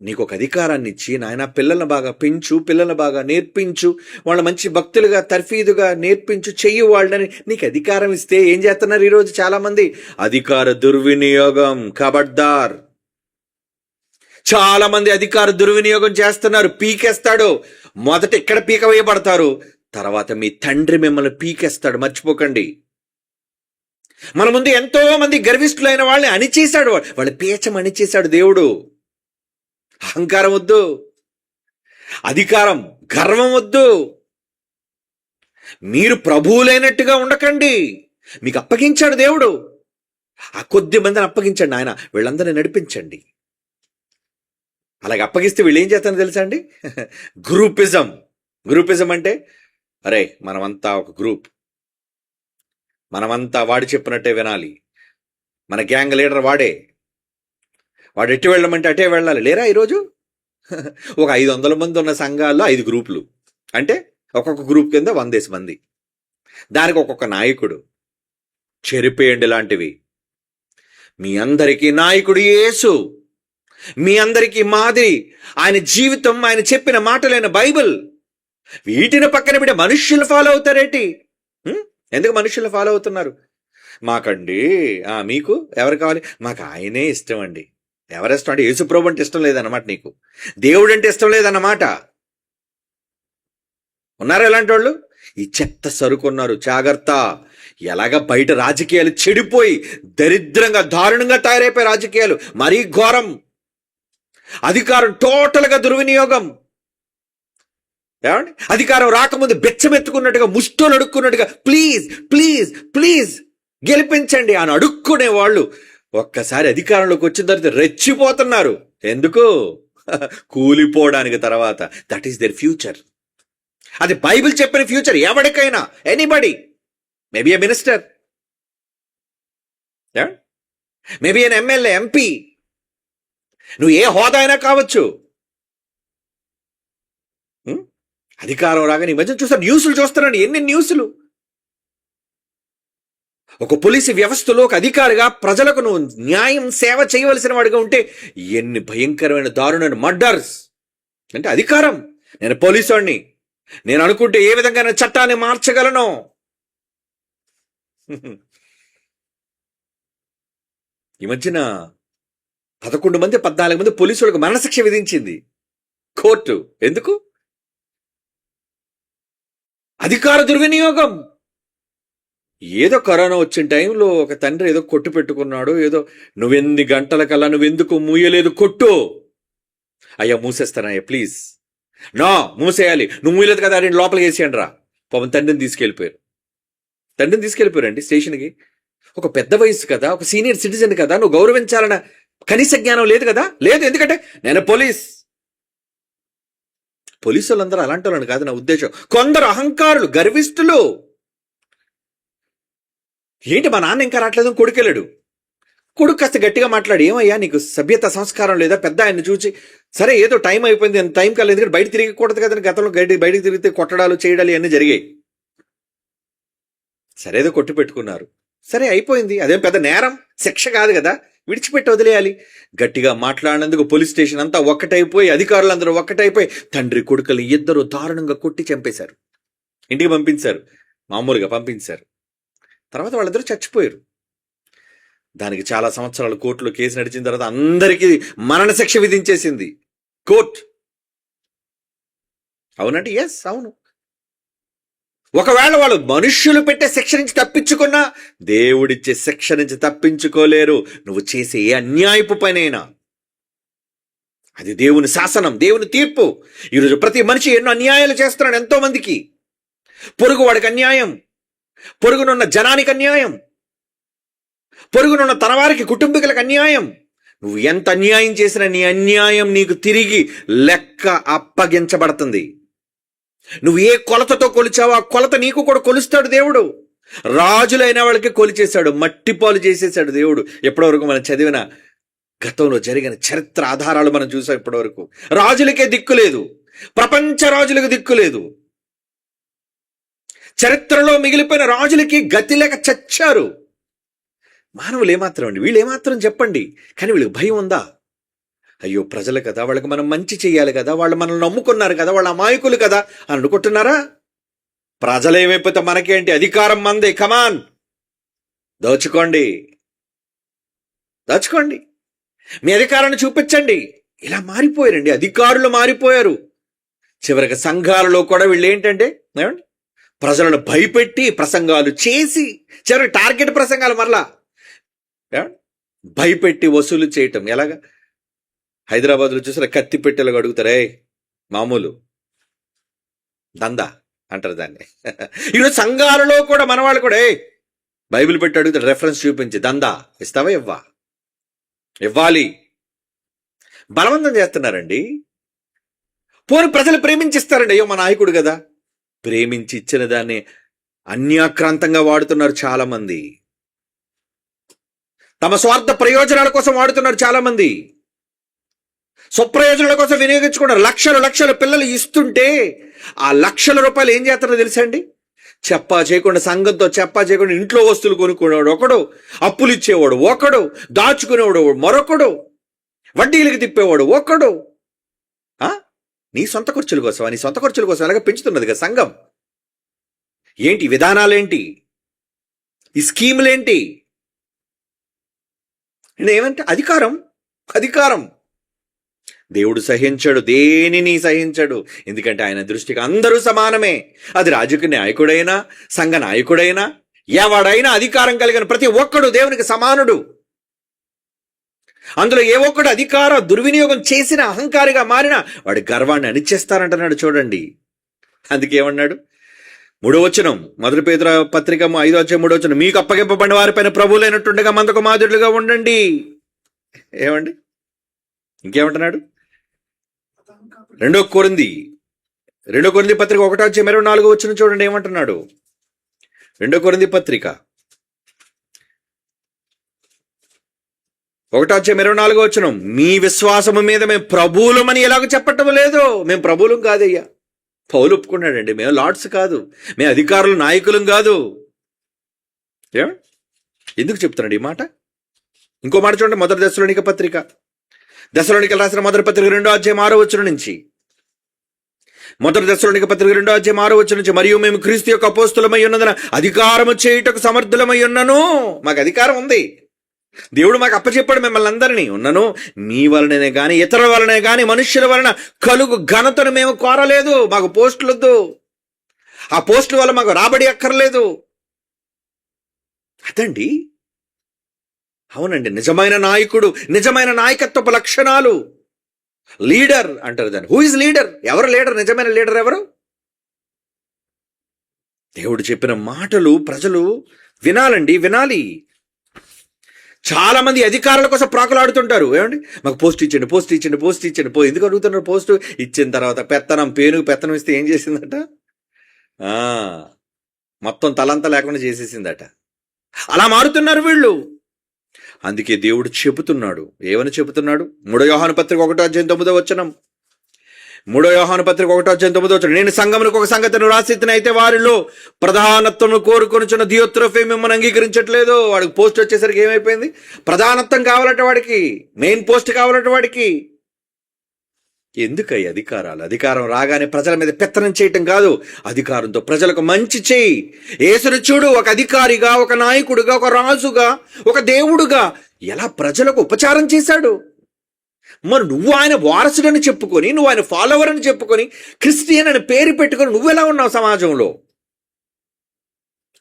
నీకు ఒక అధికారాన్ని ఇచ్చి, నాయన పిల్లల్ని బాగా పెంచు, పిల్లల్ని బాగా నేర్పించు, వాళ్ళ మంచి భక్తులుగా తర్ఫీదుగా నేర్పించు, చెయ్యి వాళ్ళని నీకు అధికారం ఇస్తే ఏం చేస్తున్నారు ఈరోజు చాలా మంది? అధికార దుర్వినియోగం. ఖబర్దార్. చాలా మంది అధికార దుర్వినియోగం చేస్తున్నారు. పీకేస్తాడు. మొదట ఇక్కడ పీక వేయబడతారు, తర్వాత మీ తండ్రి మిమ్మల్ని పీకేస్తాడు. మర్చిపోకండి. మన ముందు ఎంతో మంది గర్విష్ఠులైన వాళ్ళని అణిచేశాడు. వాళ్ళ పీచం అణిచేశాడు దేవుడు. అహంకారం వద్దు, అధికారం, గర్వం వద్దు. మీరు ప్రభువులైనట్టుగా ఉండకండి. మీకు అప్పగించాడు దేవుడు. ఆ కొద్ది మందిని అప్పగించండి. ఆయన వీళ్ళందరినీ నడిపించండి. అలాగే అప్పగిస్తే వీళ్ళు ఏం చేస్తారో తెలుసా అండి? గ్రూపిజం. గ్రూపిజం అంటే, అరే మనమంతా ఒక గ్రూప్, మనమంతా వాడు చెప్పినట్టే వినాలి, మన గ్యాంగ్ లీడర్ వాడే, వాడు ఎటు వెళ్ళమంటే అటే వెళ్ళాలి. లేరా ఈరోజు? ఒక 500 మంది ఉన్న సంఘాల్లో 5 గ్రూపులు, అంటే ఒక్కొక్క గ్రూప్ కింద 100 మంది, దానికి ఒక్కొక్క నాయకుడు. చెరిపేయండి లాంటివి. మీ అందరికీ నాయకుడు యేసు, మీ అందరికీ మాదిరి ఆయన జీవితం, ఆయన చెప్పిన మాటలైన బైబిల్. వీటిని పక్కన పెట్టి మనుష్యులు ఫాలో అవుతారేంటి? ఎందుకు మనుషులు ఫాలో అవుతున్నారు? మాకండి మీకు ఎవరు కావాలి? మాకు ఆయనే ఇష్టం అండి. ఎవరిష్టం అంటే యేసుప్రభు అంటే ఇష్టం లేదన్నమాట, నీకు దేవుడు అంటే ఇష్టం లేదన్నమాట. ఉన్నారా ఇలాంటి వాళ్ళు? ఈ చెత్త సరుకున్నారు, జాగ్రత్త. ఎలాగ బయట రాజకీయాలు చెడిపోయి దరిద్రంగా దారుణంగా తయారైపోయి రాజకీయాలు, మరీ ఘోరం. అధికారం టోటల్గా దుర్వినియోగం. ఏమండి? అధికారం రాకముందు బెచ్చమెత్తుకున్నట్టుగా, ముష్టోలు అడుక్కున్నట్టుగా, ప్లీజ్ ప్లీజ్ ప్లీజ్ గెలిపించండి అని అడుక్కునే వాళ్ళు ఒక్కసారి అధికారంలోకి వచ్చిన తర్వాత రెచ్చిపోతున్నారు. ఎందుకు? కూలిపోవడానికి. తర్వాత దట్ ఈస్ దేర్ ఫ్యూచర్. అది బైబిల్ చెప్పిన ఫ్యూచర్. ఎవరికైనా, ఎనీబడి, మేబీ ఏ మినిస్టర్, మేబీ ఎన్ ఎమ్మెల్యే, ఎంపీ, నువ్వు ఏ హోదా అయినా కావచ్చు. అధికారం రాగానే ఈ మధ్య చూస్తారు, న్యూస్లు చూస్తారండి, ఎన్ని న్యూస్లు. ఒక పోలీసు వ్యవస్థలో ఒక అధికారిగా ప్రజలకు నువ్వు న్యాయం సేవ చేయవలసిన వాడిగా ఉంటే ఎన్ని భయంకరమైన దారుణమైన మర్డర్స్. అంటే అధికారం. నేను పోలీసు వాడిని, నేను అనుకుంటే ఏ విధంగా చట్టాన్ని మార్చగలను. ఈ మధ్యన 11 మంది 14 మంది పోలీసులకు మరణశిక్ష విధించింది కోర్టు. ఎందుకు? అధికార దుర్వినియోగం. ఏదో కరోనా వచ్చిన టైంలో ఒక తండ్రి ఏదో కొట్టు పెట్టుకున్నాడు, ఏదో నువ్వెన్ని గంటలకల్లా నువ్వెందుకు మూయలేదు కొట్టు. అయ్యా మూసేస్తానయ్యా ప్లీజ్, నా మూసేయాలి, నువ్వు మూయలేదు కదా, రెండు లోపలికి వేసేయండి రా. పాపం తండ్రిని తీసుకెళ్ళిపోయారండి స్టేషన్కి. ఒక పెద్ద వయసు కదా, ఒక సీనియర్ సిటిజన్ కదా, నువ్వు గౌరవించాలన్న కనీస జ్ఞానం లేదు కదా. లేదు, ఎందుకంటే నేను పోలీసు వాళ్ళందరూ అలాంటి వాళ్ళని కాదు నా ఉద్దేశం. కొందరు అహంకారులు, గర్విష్ఠులు. ఏంటి మా నాన్న ఇంకా రావట్లేదు, కొడుకెళ్ళాడు. కొడుకు కాస్త గట్టిగా మాట్లాడి, ఏమయ్యా నీకు సభ్యత సంస్కారం లేదా? పెద్ద ఆయన్ని చూసి, సరే ఏదో టైం అయిపోయింది, టైం కాలేదు, ఎందుకంటే బయట తిరగకూడదు కదండి. గతంలో బయటకు తిరిగితే కొట్టడాలు చేయడాలు ఇవన్నీ జరిగాయి. సరే ఏదో కొట్టు పెట్టుకున్నారు, సరే అయిపోయింది, అదేం పెద్ద నేరం, శిక్ష కాదు కదా, విడిచిపెట్టి వదిలేయాలి. గట్టిగా మాట్లాడినందుకు పోలీస్ స్టేషన్ అంతా ఒక్కటైపోయి, అధికారులందరూ ఒక్కటైపోయి తండ్రి కొడుకులు ఇద్దరు దారుణంగా కొట్టి చంపేశారు. ఇంటికి పంపించారు, మామూలుగా పంపించారు. తర్వాత వాళ్ళిద్దరూ చచ్చిపోయారు. దానికి చాలా సంవత్సరాలు కోర్టులో కేసు నడిచిన తర్వాత అందరికీ మరణశిక్ష విధించేసింది కోర్టు. అవునంటే ఎస్, అవును. ఒకవేళ వాళ్ళు మనుష్యులు పెట్టే శిక్ష నుంచి తప్పించుకున్నా దేవుడిచ్చే శిక్ష నుంచి తప్పించుకోలేరు. నువ్వు చేసే ఏ అన్యాయపు పనైనా అది దేవుని శాసనం, దేవుని తీర్పు. ఈరోజు ప్రతి మనిషి ఎన్నో అన్యాయాలు చేస్తున్నాడు ఎంతో మందికి. పొరుగు వాడికి అన్యాయం, పొరుగునున్న జనానికి అన్యాయం, పొరుగునున్న తనవారికి, కుటుంబీకులకు అన్యాయం. నువ్వు ఎంత అన్యాయం చేసినా నీ అన్యాయం నీకు తిరిగి లెక్క అప్పగించబడుతుంది. నువ్వు ఏ కొలతతో కొలిచావో ఆ కొలత నీకు కూడా కొలుస్తాడు దేవుడు. రాజులైన వాళ్ళకి కొలిచేశాడు, మట్టిపాలు చేసేసాడు దేవుడు. ఎప్పటివరకు మనం చదివిన గతంలో జరిగిన చరిత్ర ఆధారాలు మనం చూసాం. ఇప్పటివరకు రాజులకే దిక్కు లేదు, ప్రపంచ రాజులకు దిక్కు లేదు. చరిత్రలో మిగిలిపోయిన రాజులకి గతి లేక చచ్చారు. మానవులు ఏమాత్రం అండి, వీళ్ళు ఏమాత్రం చెప్పండి, కానీ వీళ్ళకి భయం ఉందా? అయ్యో ప్రజలు కదా, వాళ్ళకి మనం మంచి చెయ్యాలి కదా, వాళ్ళు మనల్ని నమ్ముకున్నారు కదా, వాళ్ళ అమాయకులు కదా అని అనుకుంటున్నారా? ప్రజలు ఏమైపోతే మనకేంటి, అధికారం మంది, కమాన్ దోచుకోండి, మీ అధికారాన్ని చూపించండి. ఇలా మారిపోయారండి, అధికారులు మారిపోయారు. చివరికి సంఘాలలో కూడా వీళ్ళు ఏంటంటే ప్రజలను భయపెట్టి ప్రసంగాలు చేసి, చివరికి టార్గెట్ ప్రసంగాలు మరలా భయపెట్టి వసూలు చేయటం. ఎలాగా? హైదరాబాద్లో చూసిన కత్తి పెట్టెలకు అడుగుతారే, మామూలు దందా అంటారు దాన్ని. ఈరోజు సంఘాలలో కూడా మన వాళ్ళు కూడా బైబిల్ పెట్టి అడుగుతారు, రెఫరెన్స్ చూపించి దందా ఇస్తావా? ఇవ్వాలి. బలవంతం చేస్తున్నారండి. పోని ప్రజలు ప్రేమించిస్తారండి, అయ్యో మా నాయకుడు కదా, ప్రేమించి ఇచ్చిన దాన్ని అన్యాక్రాంతంగా వాడుతున్నారు చాలా మంది. తమ స్వార్థ ప్రయోజనాల కోసం వాడుతున్నారు చాలా మంది. స్వప్రయోజనాల కోసం వినియోగించుకున్నారు. లక్షలు లక్షలు పిల్లలు ఇస్తుంటే ఆ లక్షల రూపాయలు ఏం చేస్తారో తెలుసా అండి? చెప్పా చేయకుండా, సంఘంతో చెప్పా చేయకుండా ఇంట్లో వస్తువులు కొనుక్కునేవాడు ఒకడు, అప్పులు ఇచ్చేవాడు ఒకడు, దాచుకునేవాడు మరొకడు, వడ్డీలకి తిప్పేవాడు ఒకడు. నీ సొంత ఖర్చుల కోసం, నీ సొంత ఖర్చుల కోసం అలాగే పెంచుతున్నది కదా సంఘం. ఏంటి విధానాలేంటి, ఈ స్కీములేంటి? ఏమంటే అధికారం. అధికారం దేవుడు సహించడు, దేనిని సహించడు. ఎందుకంటే ఆయన దృష్టికి అందరూ సమానమే. అది రాజకీయ నాయకుడైనా, సంఘ నాయకుడైనా, ఎవడైనా అధికారం కలిగిన ప్రతి ఒక్కడు దేవునికి సమానుడు. అందులో ఏ ఒక్కడు అధికార దుర్వినియోగం చేసిన, అహంకారిగా మారిన వాడి గర్వాన్ని అణిచేస్తారంటున్నాడు. చూడండి, అందుకేమన్నాడు 3వ వచనం, మొదటి పేతురు పత్రిక 5వ అధ్యాయం 3వ వచనం, మీకు అప్పగింపబడిన వారిపైన ప్రభువులైనట్టుండగా మందకు మాదిరులుగా ఉండండి. ఏమండి, ఇంకేమంటున్నాడు? 2 కొరింథీ పత్రిక 1వ అధ్యాయం 24వ వచనం చూడండి ఏమంటున్నాడు. 2 కొరింథీ పత్రిక 1వ అధ్యాయం 24వ వచనం, మీ విశ్వాసము మీద మేము ప్రభువులమని ఎలాగో చెప్పటం లేదు. మేము ప్రభువులం కాదయ్యా. పౌలు ఒప్పుకున్నాడండి, మేము లార్డ్స్ కాదు, మేము అధికారులు నాయకులం కాదు. ఎందుకు చెప్తున్నాడు ఈ మాట? ఇంకో మాట చూడండి, మొదటి దశలోనిక పత్రిక, దశలోనికలు రాసిన మొదటి పత్రిక 2వ అధ్యాయం 6వ వచనం నుంచి, మొదటి దశలోనిక పత్రిక 2వ అధ్యాయం 6వ వచనం నుంచి, మరియు మేము క్రీస్తు యొక్క అపోస్తులమై ఉన్నందున అధికారము చేయుటకు సమర్థులమై ఉన్నను. మాకు అధికారం ఉంది, దేవుడు మాకు అప్పచెప్పాడు మిమ్మల్ని అందరినీ. ఉన్నను మీ వలననే గాని ఇతరుల వలనే గాని మనుష్యుల వలన కలుగు ఘనతను మేము కోరలేదు. మాకు పోస్టులు వద్దు, ఆ పోస్టుల వల్ల మాకు రాబడి అక్కర్లేదు. అదండి, అవునండి, నిజమైన నాయకుడు, నిజమైన నాయకత్వపు లక్షణాలు. లీడర్ అంటారు దాన్ని. Who is leader? ఎవరు లీడర్? నిజమైన లీడర్ ఎవరు? దేవుడు చెప్పిన మాటలు ప్రజలు వినాలండి, వినాలి. చాలా మంది అధికారుల కోసం ప్రాకులాడుతుంటారు. ఏమండి, మాకు పోస్ట్ ఇచ్చండి, పోస్ట్ ఇచ్చండి, పోస్ట్ ఇచ్చండి. ఎందుకు అడుగుతున్నారు? పోస్టు ఇచ్చిన తర్వాత పెత్తనం, పేనుకు పెత్తనం ఇస్తే ఏం చేసిందట? మొత్తం తలంతా లేకుండా చేసేసిందట. అలా మారుతున్నారు వీళ్ళు. అందుకే దేవుడు చెబుతున్నాడు. ఏమని చెబుతున్నాడు? 3వ యోహాను పత్రిక 1వ అధ్యాయం 9వ వచనం, 3వ యోహాను పత్రిక 1వ అధ్యాయం 9వ వచనం, నేను సంఘమునకు ఒక సంగతిని రాసిత్తును, అయితే వారిలో ప్రధానత్వం కోరుకొనిచున్న దియోత్రోఫే మిమ్మల్ని అంగీకరించట్లేదు. వాడికి పోస్ట్ వచ్చేసరికి ఏమైపోయింది? ప్రధానత్వం కావాలట వాడికి, మెయిన్ పోస్ట్ కావాలట వాడికి. ఎందుకై అధికారాలు? అధికారం రాగానే ప్రజల మీద పెత్తనం చేయటం కాదు, అధికారంతో ప్రజలకు మంచి చేయి. యేసును చూడు, ఒక అధికారిగా, ఒక నాయకుడుగా, ఒక రాజుగా, ఒక దేవుడుగా ఎలా ప్రజలకు ఉపచారం చేశాడు. మరి నువ్వు ఆయన వారసుడని చెప్పుకొని, నువ్వు ఆయన ఫాలోవర్ అని చెప్పుకొని, క్రిస్టియన్ అని పేరు పెట్టుకొని నువ్వెలా ఉన్నావు సమాజంలో?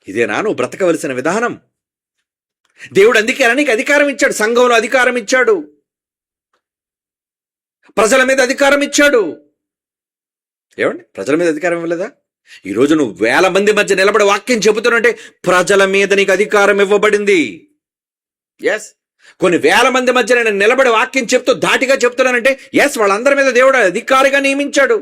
ఇదేనా నువ్వు బ్రతకవలసిన విధానం? దేవుడు అందుకే నీకు అధికారం ఇచ్చాడు, సంఘంలో అధికారం ఇచ్చాడు, ప్రజల మీద అధికారం ఇచ్చాడు. ఏమండి, ప్రజల మీద అధికారం ఇవ్వలేదా? ఈరోజు నువ్వు 1000 మంది మధ్య నిలబడి వాక్యం చెబుతున్నట్టే ప్రజల మీద నీకు అధికారం ఇవ్వబడింది. ఎస్, కొన్ని 1000 మంది మధ్య నేను నిలబడి వాక్యం చెప్తూ ధాటిగా చెప్తున్నానంటే ఎస్, వాళ్ళందరి మీద దేవుడు అధికారిగా నియమించాడు.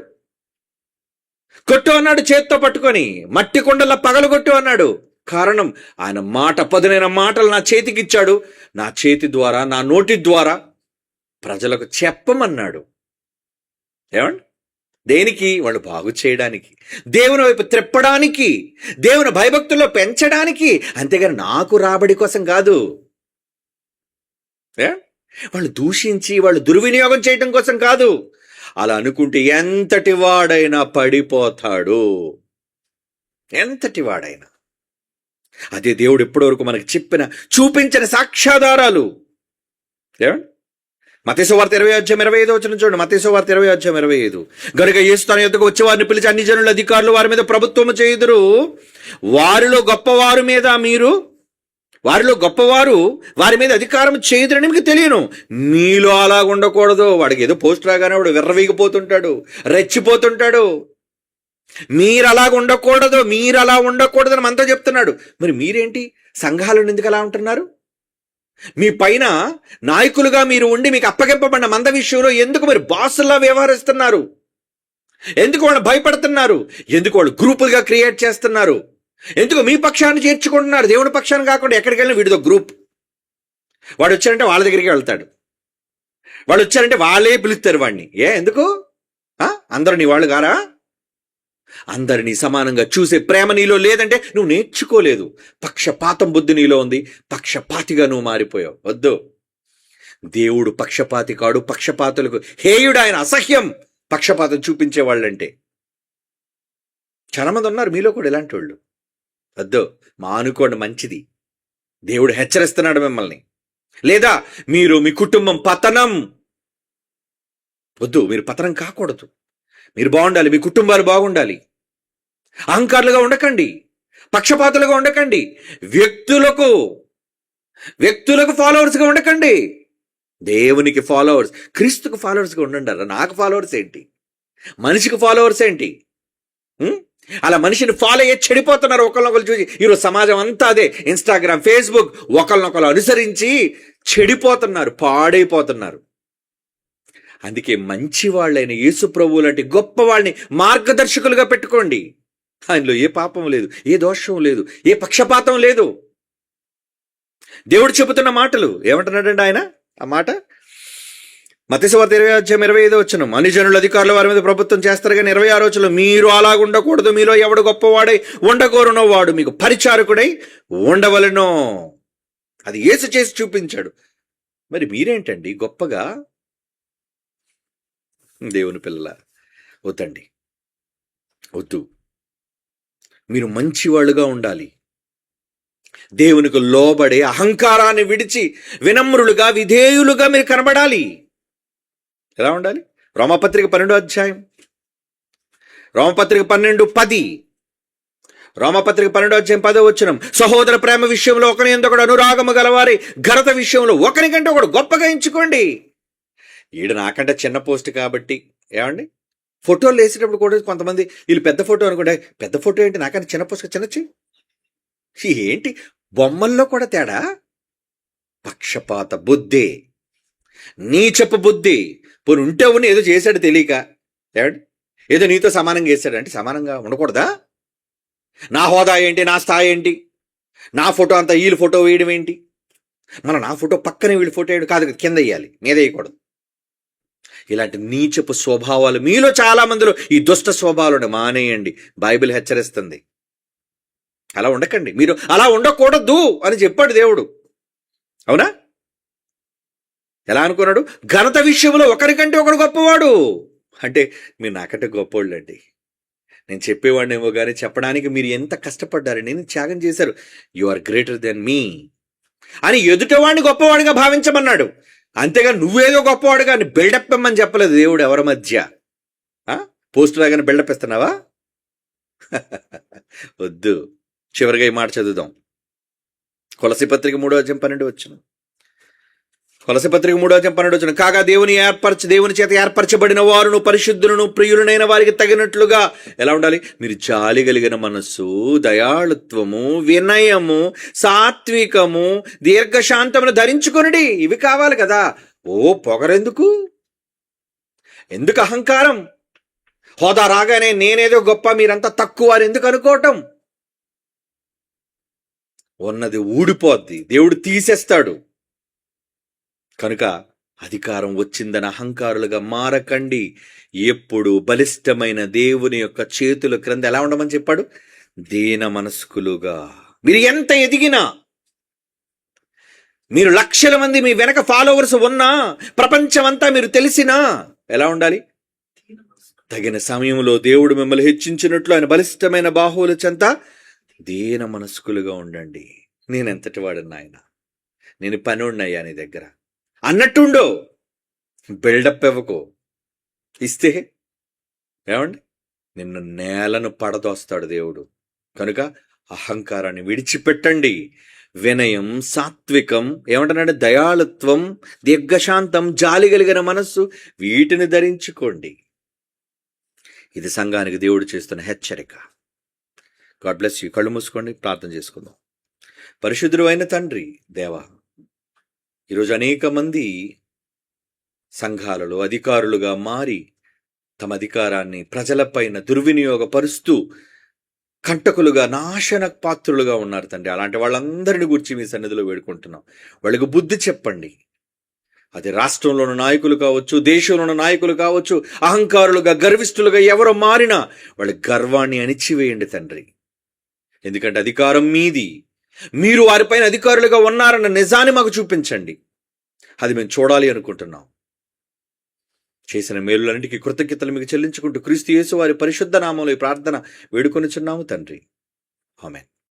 కొట్టు అన్నాడు చేత్తో పట్టుకొని, మట్టి కుండల పగలగొట్టు అన్నాడు. కారణం, ఆయన మాట, పదునైన మాటలు నా చేతికి ఇచ్చాడు. నా చేతి ద్వారా, నా నోటి ద్వారా ప్రజలకు చెప్పమన్నాడు. ఏమండి, దేనికి? వాళ్ళు బాగు చేయడానికి, దేవుని వైపు త్రిప్పడానికి, దేవుని భయభక్తుల్లో పెంచడానికి, అంతేగాని నాకు రాబడి కోసం కాదు. వాళ్ళు దూషించి, వాళ్ళు దుర్వినియోగం చేయటం కోసం కాదు. అలా అనుకుంటే ఎంతటి వాడైనా పడిపోతాడు, ఎంతటి వాడైనా. అదే దేవుడు ఇప్పటివరకు మనకు చెప్పిన, చూపించిన సాక్ష్యాధారాలు. ఏమండి, మత్తయి సువార్త 20వ అధ్యాయం 25వ వచనం చూడండి. మత్తయి సువార్త 20వ అధ్యాయం 25. గనుక యేసు తన యొద్దకు వచ్చి వారిని పిలిచి, అన్ని జనుల అధికారులు వారి మీద ప్రభుత్వము చేయుదురు, వారిలో గొప్పవారు వారి మీద అధికారం చేయుదురని మీకు తెలియను. మీలో అలా ఉండకూడదు. వాడికి ఏదో పోస్ట్ రాగానే వాడు విర్రవీగిపోతుంటాడు, రెచ్చిపోతుంటాడు. మీరు అలా ఉండకూడదు, మీరు అలా ఉండకూడదు అని మనతో చెప్తున్నాడు. మరి మీరేంటి సంఘాలను ఎందుకు అలా ఉంటున్నారు? మీ పైన నాయకులుగా మీరు ఉండి మీకు అప్పగింపబడిన మంద విషయంలో ఎందుకు మీరు బాసుల్లా వ్యవహరిస్తున్నారు? ఎందుకు వాళ్ళు భయపడుతున్నారు? ఎందుకు వాళ్ళు గ్రూపులుగా క్రియేట్ చేస్తున్నారు? ఎందుకు మీ పక్షాన్ని చేర్చుకుంటున్నారు? దేవుని పక్షాన్ని కాకుండా ఎక్కడికి వెళ్ళినా వీడిదో గ్రూప్. వాడు వచ్చారంటే వాళ్ళ దగ్గరికి వెళ్తాడు, వాళ్ళు వచ్చారంటే వాళ్ళే పిలుస్తారు వాడిని. ఎందుకు? అందరూ నీ వాళ్ళు గారా? అందరినీ సమానంగా చూసే ప్రేమ నీలో లేదంటే నువ్వు నేర్చుకోలేదు. పక్షపాతం బుద్ధి నీలో ఉంది, పక్షపాతిగా నువ్వు మారిపోయావు. వద్దు. దేవుడు పక్షపాతి కాడు, పక్షపాతులకు హేయుడు ఆయన, అసహ్యం పక్షపాతం చూపించే వాళ్ళంటే. చాలా మంది ఉన్నారు మీలో కూడా ఇలాంటి వాళ్ళు. వద్దు, మానుకోండి, మంచిది. దేవుడు హెచ్చరిస్తున్నాడు మిమ్మల్ని. లేదా మీరు మీ కుటుంబం పతనం. వద్దు, మీరు పతనం కాకూడదు. మీరు బాగుండాలి, మీ కుటుంబాలు బాగుండాలి. అహంకారులుగా ఉండకండి, పక్షపాతులుగా ఉండకండి, వ్యక్తులకు ఫాలోవర్స్గా ఉండకండి. దేవునికి ఫాలోవర్స్, క్రీస్తుకు ఫాలోవర్స్గా ఉండండి. నాకు ఫాలోవర్స్ ఏంటి? మనిషికి ఫాలోవర్స్ ఏంటి? అలా మనిషిని ఫాలో అయ్యి చెడిపోతున్నారు ఒకళ్ళనొకరు చూసి. ఈరోజు సమాజం అంతా అదే, ఇన్స్టాగ్రామ్, ఫేస్బుక్, ఒకళ్ళనొకరు అనుసరించి చెడిపోతున్నారు, పాడైపోతున్నారు. అందుకే మంచి వాళ్ళైన యేసు ప్రభువు లాంటి గొప్ప వాళ్ళని మార్గదర్శకులుగా పెట్టుకోండి. ఆయనలో ఏ పాపం లేదు, ఏ దోషం లేదు, ఏ పక్షపాతం లేదు. దేవుడు చెబుతున్న మాటలు ఏమంటున్నాడండి ఆయన? ఆ మాట మత్తయి సువార్త 20:25 అనుజనుల అధికారులు వారి మీద ప్రభుత్వం చేస్తారు కానీ 26 మీరు అలాగుండకూడదు, మీలో ఎవడు గొప్పవాడై ఉండగోరునో వాడు మీకు పరిచారకుడై ఉండవలెనో. అది యేసు చేసి చూపించాడు. మరి మీరేంటండి గొప్పగా? దేవుని పిల్లల, వద్దండి, వద్దు. మీరు మంచివాళ్ళుగా ఉండాలి. దేవునికి లోబడే అహంకారాన్ని విడిచి వినమ్రులుగా, విధేయులుగా మీరు కనబడాలి. ఎలా ఉండాలి? రోమపత్రిక 12 రోమపత్రిక 12:10 రోమపత్రిక 12:10 సహోదర ప్రేమ విషయంలో ఒకని ఎందుకు అనురాగము గలవారి, ఘనత విషయంలో ఒకరికంటే ఒకడు గొప్పగా ఎంచుకోండి. ఈడ నాకంటే చిన్న పోస్ట్ కాబట్టి ఏమండి, ఫోటోలు వేసేటప్పుడు కూడా కొంతమంది వీళ్ళు పెద్ద ఫోటో అనుకుంటే, పెద్ద ఫోటో ఏంటి నాకంటే చిన్న పోస్ట్ చిన్నచ్చి ఏంటి? బొమ్మల్లో కూడా తేడా. పక్షపాత బుద్ధి, నీచపు బుద్ధి. పోనీ ఉంటే ఉన్న ఏదో చేశాడు తెలియక, ఏమండి ఏదో నీతో సమానంగా చేశాడు అంటే సమానంగా ఉండకూడదా? నా హోదా ఏంటి, నా స్థాయి ఏంటి, నా ఫోటో అంతా వీళ్ళ ఫోటో వేయడం ఏంటి? నా ఫోటో పక్కనే వీళ్ళ ఫోటో వేయడం కాదు, కింద వేయాలి, మీద వేయకూడదు. ఇలాంటి నీచపు స్వభావాలు మీలో చాలా మందిలో, ఈ దుష్ట స్వభావాలను మానేయండి. బైబిల్ హెచ్చరిస్తుంది. అలా ఉండకండి, మీరు అలా ఉండకూడదు అని చెప్పాడు దేవుడు. అవునా? ఎలా అనుకున్నాడు? ఘనత విషయంలో ఒకరికంటే ఒకడు గొప్పవాడు అంటే మీరు నాకంటే గొప్పవాళ్ళు అండి. నేను చెప్పేవాడినేమో కానీ చెప్పడానికి మీరు ఎంత కష్టపడ్డారు, నేను త్యాగం చేశారు. యు ఆర్ గ్రేటర్ దెన్ మీ అని ఎదుటవాడిని గొప్పవాడిగా భావించమన్నాడు. అంతేగా నువ్వేదో గొప్పవాడుగా బిల్డప్ ఇమ్మని చెప్పలేదు దేవుడు. ఎవరి మధ్య పోస్ట్ లాగానే బిల్డప్ ఇస్తున్నావా? వద్దు. చివరిగా ఈ మాట చదువుదాం. కొలసీ పత్రిక 3:12 కొలసీ పత్రిక 3:12 కాగా దేవుని చేత ఏర్పరచబడిన వారును పరిశుద్ధులను ప్రియులనైన వారికి తగినట్లుగా ఎలా ఉండాలి? మీరు జాలి కలిగిన మనస్సు, దయాళుత్వము, వినయము, సాత్వికము, దీర్ఘశాంతమును ధరించుకొనుడి. ఇవి కావాలి కదా. పొగరెందుకు? ఎందుకు అహంకారం? హోదా రాగానే నేనేదో గొప్ప, మీరంతా తక్కువ అని ఎందుకు అనుకోవటం? ఉన్నది ఊడిపోద్ది, దేవుడు తీసేస్తాడు. కనుక అధికారం వచ్చిందని అహంకారులుగా మారకండి. ఎప్పుడు బలిష్టమైన దేవుని యొక్క చేతుల క్రింద ఎలా ఉండమని చెప్పాడు? దీన మనస్కులుగా. మీరు ఎంత ఎదిగినా, మీరు లక్షల మంది మీ వెనక ఫాలోవర్స్ ఉన్నా, ప్రపంచమంతా మీరు తెలిసినా ఎలా ఉండాలి? తగిన సమయంలో దేవుడు మిమ్మల్ని హెచ్చించినట్లు ఆయన బలిష్టమైన బాహువుల చెంత దీన మనస్కులుగా ఉండండి. నేనెంతటి వాడన్నా ఆయన, నేను పనున్నయ్యా నీ దగ్గర అన్నట్టుండో. బిల్డప్ ఇవ్వకు. ఇస్తే ఏమండి నిన్ను నేలను పడదోస్తాడు దేవుడు. కనుక అహంకారాన్ని విడిచిపెట్టండి. వినయం, సాత్వికం, ఏమంటున్నాడు? దయాళుత్వం, దీర్ఘశాంతం, జాలి కలిగిన మనస్సు, వీటిని ధరించుకోండి. ఇది సంఘానికి దేవుడు చేస్తున్న హెచ్చరిక. God bless you. కళ్ళు మూసుకోండి, ప్రార్థన చేసుకుందాం. పరిశుద్ధుడు అయిన తండ్రి, దేవా, ఈరోజు అనేక మంది సంఘాలలో అధికారులుగా మారి తమ అధికారాన్ని ప్రజలపైన దుర్వినియోగపరుస్తూ కంటకులుగా, నాశన పాత్రులుగా ఉన్నారు తండ్రి. అలాంటి వాళ్ళందరిని గురించి మీ సన్నిధిలో వేడుకుంటున్నాం. వాళ్ళకు బుద్ధి చెప్పండి. అది రాష్ట్రంలో ఉన్న నాయకులు కావచ్చు, దేశంలో ఉన్న నాయకులు కావచ్చు, అహంకారులుగా, గర్విష్ఠులుగా ఎవరు మారినా వాళ్ళ గర్వాన్ని అణిచివేయండి తండ్రి. ఎందుకంటే అధికారం మీది. మీరు వారిపైన అధికారులుగా ఉన్నారన్న నిజాన్ని మాకు చూపించండి. అది మేము చూడాలి అనుకుంటున్నాం. చేసిన మేలులన్నిటికీ కృతజ్ఞతలు మీకు చెల్లించుకుంటూ క్రీస్తు యేసు వారి పరిశుద్ధ నామంలో ఈ ప్రార్థన వేడుకొనుచున్నాము తండ్రి. ఆమేన్.